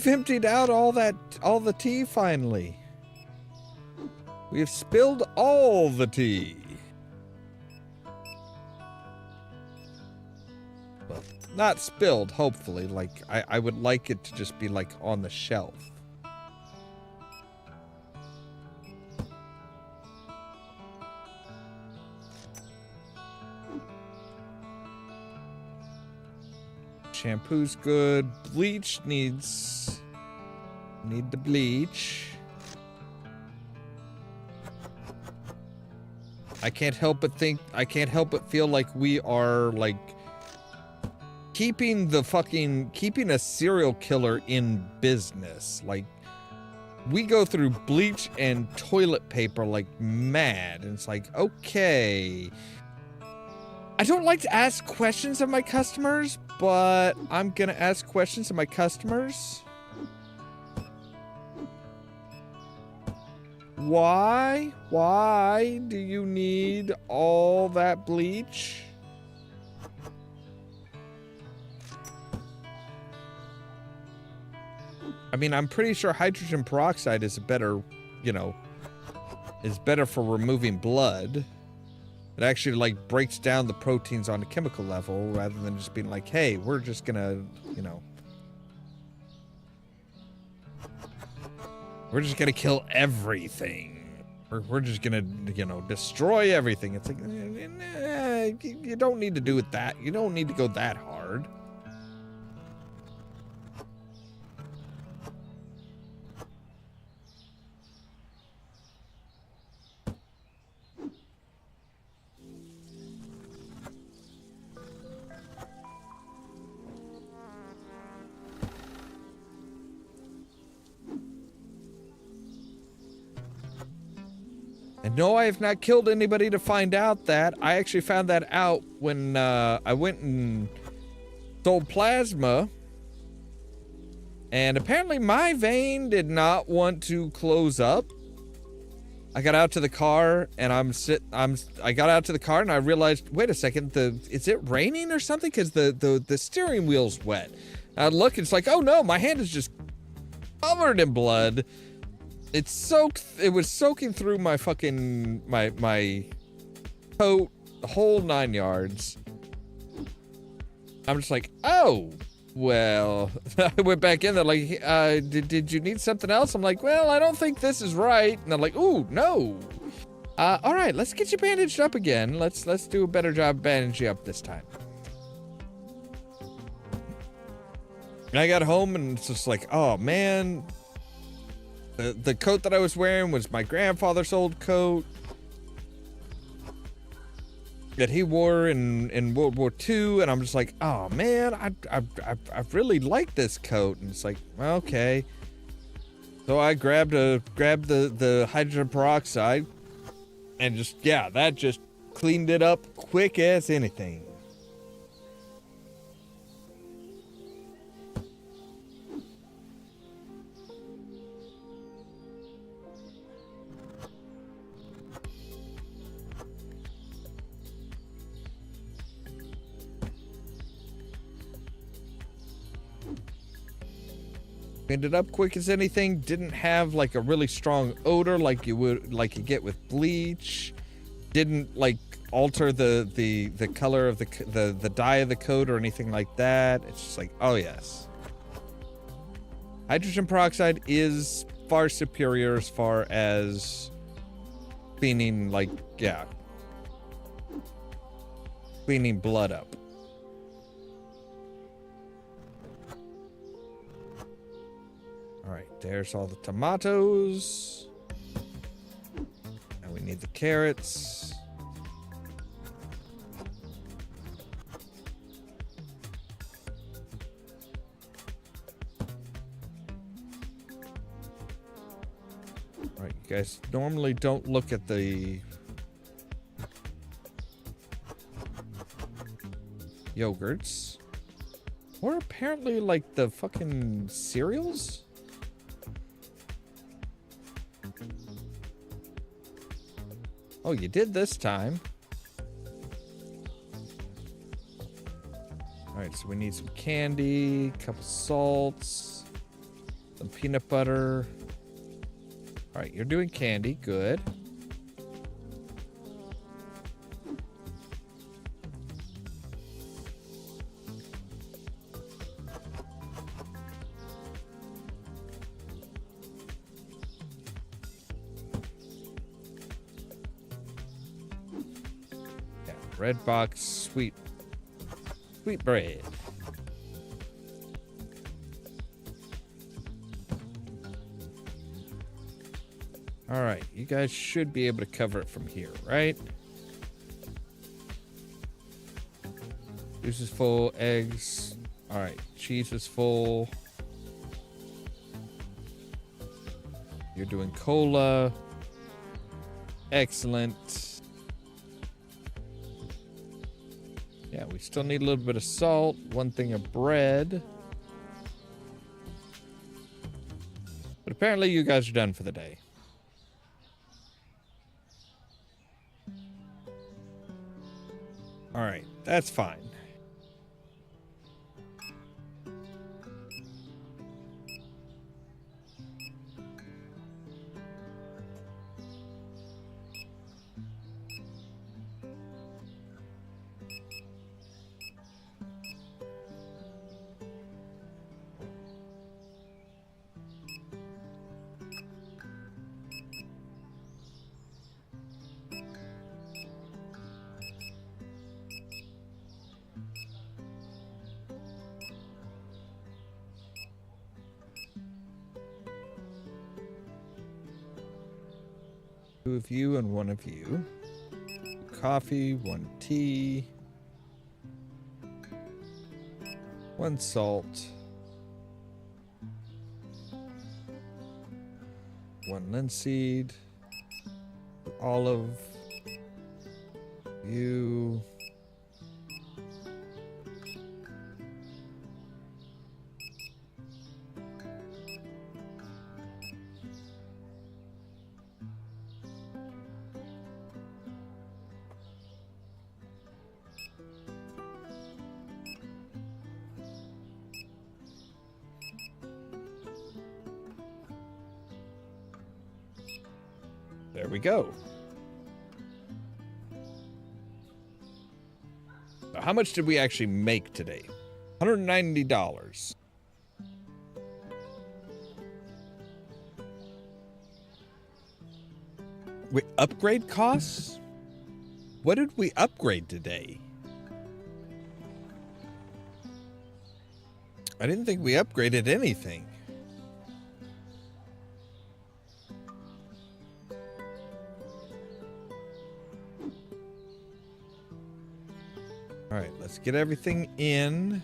emptied out all the tea finally. We've spilled all the tea. Well, not spilled, hopefully. Like, I would like it to just be, like, on the shelf. Shampoo's good. Bleach need the bleach. I can't help but feel like we are like keeping a serial killer in business. Like, we go through bleach and toilet paper like mad, and it's like, okay. I don't like to ask questions of my customers, but I'm gonna ask questions of my customers. Why? Why do you need all that bleach? I mean, I'm pretty sure hydrogen peroxide is a better, is better for removing blood. It actually, like, breaks down the proteins on a chemical level rather than just being like, hey, we're just gonna, we're just gonna kill everything. We're just gonna, destroy everything. It's like, you don't need to do it that. You don't need to go that hard. No, I have not killed anybody to find out that. I actually found that out when I went and sold plasma. And apparently my vein did not want to close up. I got out to the car and I got out to the car and I realized, wait a second, is it raining or something? Because the steering wheel's wet. I look, it's like, oh no, my hand is just covered in blood. It was soaking through my fucking, my coat, the whole 9 yards. I'm just like, oh, well, I went back in there like, did you need something else? I'm like, well, I don't think this is right. And I'm like, ooh, no. All right, let's get you bandaged up again. Let's do a better job bandaging you up this time. And I got home and it's just like, oh man, the coat that I was wearing was my grandfather's old coat that he wore in World War II, and I'm just like, oh man, I really like this coat. And it's like, well, okay. So I grabbed the hydrogen peroxide, and just, yeah, that just cleaned it up quick as anything. Ended up quick as anything. Didn't have like a really strong odor like you get with bleach. Didn't like alter the color of the dye of the coat or anything like that. It's just like, oh yes, hydrogen peroxide is far superior as far as cleaning, like, yeah, cleaning blood up. All right, there's all the tomatoes. Now we need the carrots. All right, you guys normally don't look at the yogurts. Or apparently like the fucking cereals? Oh, you did this time. All right, so we need some candy, a couple salts, some peanut butter. All right, you're doing candy, good. Red box sweet bread. All right, you guys should be able to cover it from here, right? Juice is full, eggs. All right, cheese is full. You're doing cola. Excellent. Yeah, we still need a little bit of salt, one thing of bread. But apparently you guys are done for the day. All right, that's fine. Two of you and one of you. Coffee, one tea. One salt. One linseed. all of you. There we go. So how much did we actually make today? $190. Wait, upgrade costs? What did we upgrade today? I didn't think we upgraded anything. All right, let's get everything in.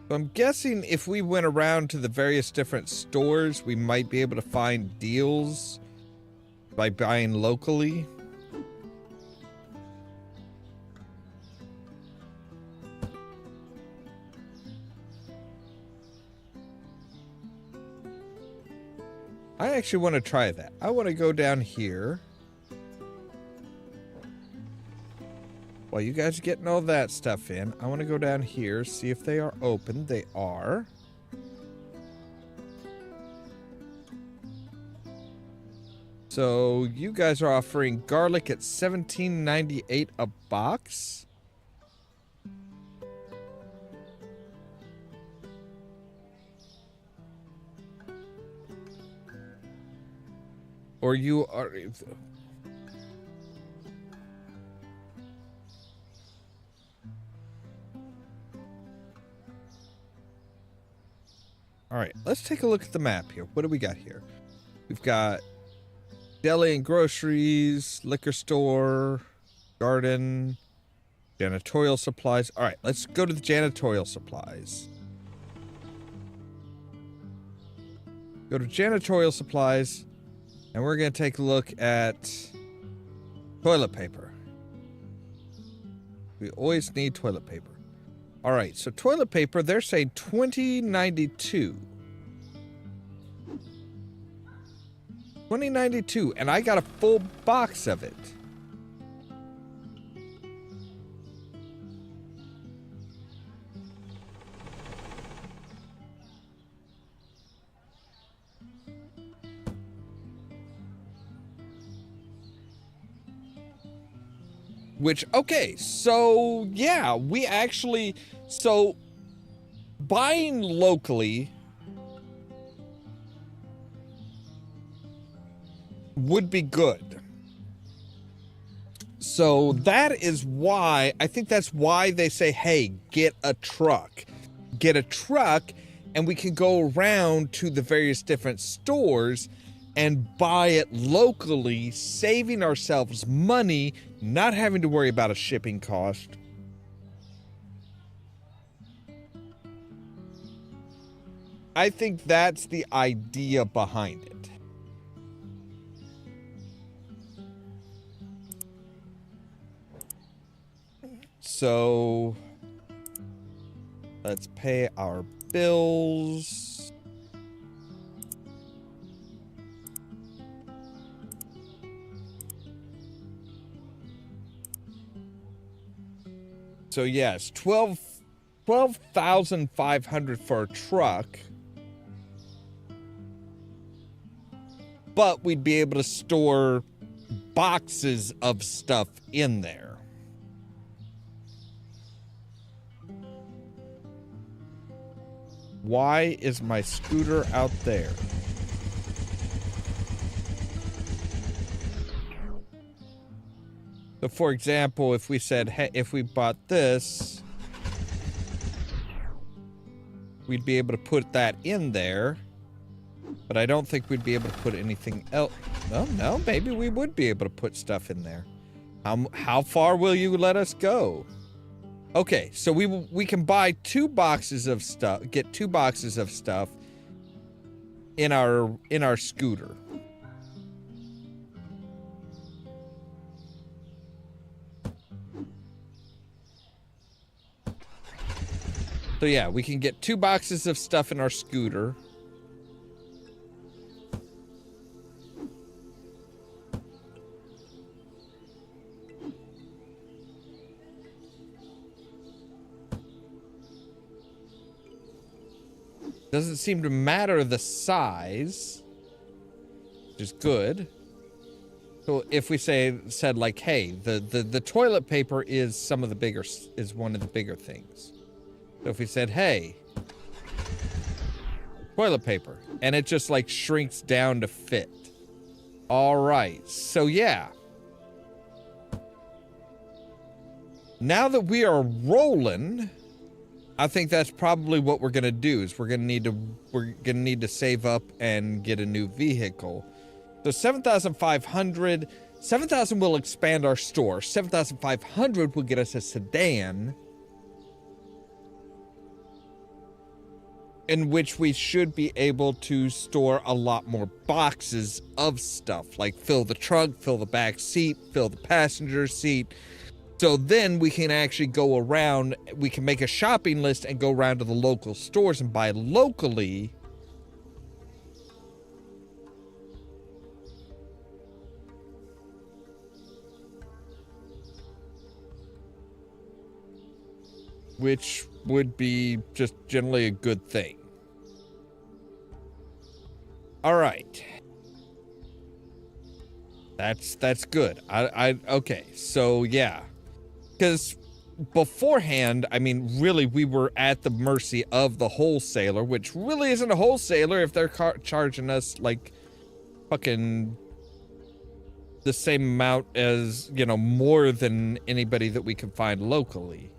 So I'm guessing if we went around to the various different stores, we might be able to find deals by buying locally. I actually want to try that. I want to go down here. While you guys are getting all that stuff in, I want to go down here, see if they are open. They are. So you guys are offering garlic at $17.98 a box. Or you are... All right, let's take a look at the map here. What do we got here? We've got deli and groceries, liquor store, garden, janitorial supplies. All right, let's go to the janitorial supplies. Go to janitorial supplies, and we're going to take a look at toilet paper. We always need toilet paper. All right, so toilet paper, they're saying $20.92. $20.92, and I got a full box of it. Which, okay, so yeah, we actually, so buying locally would be good. So that is why, I think that's why they say, hey, get a truck. Get a truck, and we can go around to the various different stores and buy it locally, saving ourselves money, not having to worry about a shipping cost. I think that's the idea behind it. So let's pay our bills. So yes, 12,500 for a truck. But we'd be able to store boxes of stuff in there. Why is my scooter out there? So for example, if we said, hey, if we bought this, we'd be able to put that in there, but I don't think we'd be able to put anything else. No, maybe we would be able to put stuff in there. How far will you let us go? Okay, so we can buy 2 boxes of stuff, get 2 boxes of stuff in our scooter. So yeah, we can get 2 boxes of stuff in our scooter. Doesn't seem to matter the size, which is good. So if we said like, hey, the toilet paper is one of the bigger things. So if we said, hey, toilet paper, and it just like shrinks down to fit. All right, so yeah. Now that we are rolling, I think that's probably what we're gonna do. Is we're gonna need to save up and get a new vehicle. So 7,500, 7,000 will expand our store. 7,500 will get us a sedan, in which we should be able to store a lot more boxes of stuff, like fill the trunk, fill the back seat, fill the passenger seat. So then we can actually go around, we can make a shopping list and go around to the local stores and buy locally. Which would be just generally a good thing. All right. That's good. Okay, so yeah. Because beforehand, I mean, really, we were at the mercy of the wholesaler, which really isn't a wholesaler if they're charging us, like, fucking the same amount as, you know, more than anybody that we can find locally.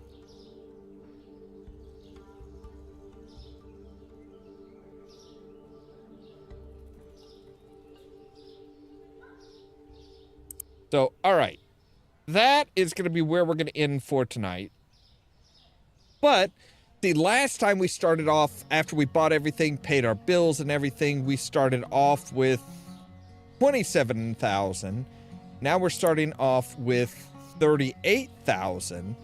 So, all right. That is going to be where we're going to end for tonight. But the last time we started off, after we bought everything, paid our bills and everything, we started off with 27,000. Now we're starting off with 38,000.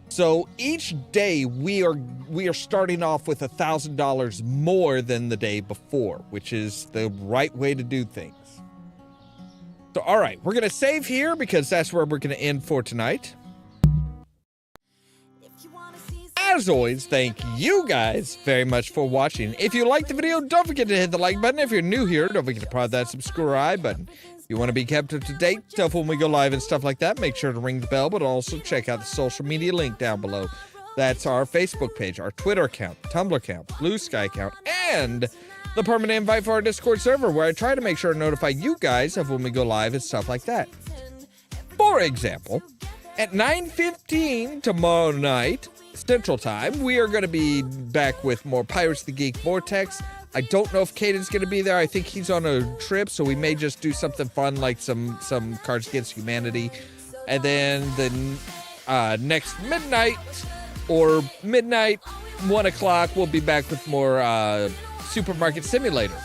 So each day we are starting off with $1,000 more than the day before, which is the right way to do things. So, all right, we're going to save here because that's where we're going to end for tonight. As always, thank you guys very much for watching. If you liked the video, don't forget to hit the like button. If you're new here, don't forget to press that subscribe button. If you want to be kept up to date, stuff when we go live and stuff like that, make sure to ring the bell, but also check out the social media link down below. That's our Facebook page, our Twitter account, Tumblr account, Blue Sky account, and the permanent invite for our Discord server, where I try to make sure to notify you guys of when we go live and stuff like that. For example, at 9:15 tomorrow night, Central Time, we are going to be back with more Pirates of the Geek Vortex. I don't know if Caden's going to be there. I think he's on a trip, so we may just do something fun like some Cards Against Humanity. And then the next midnight or midnight, 1 o'clock, we'll be back with more Supermarket Simulator.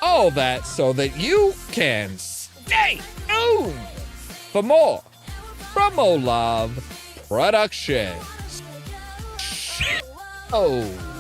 All that so that you can stay tuned for more from Ollamh Productions. Oh.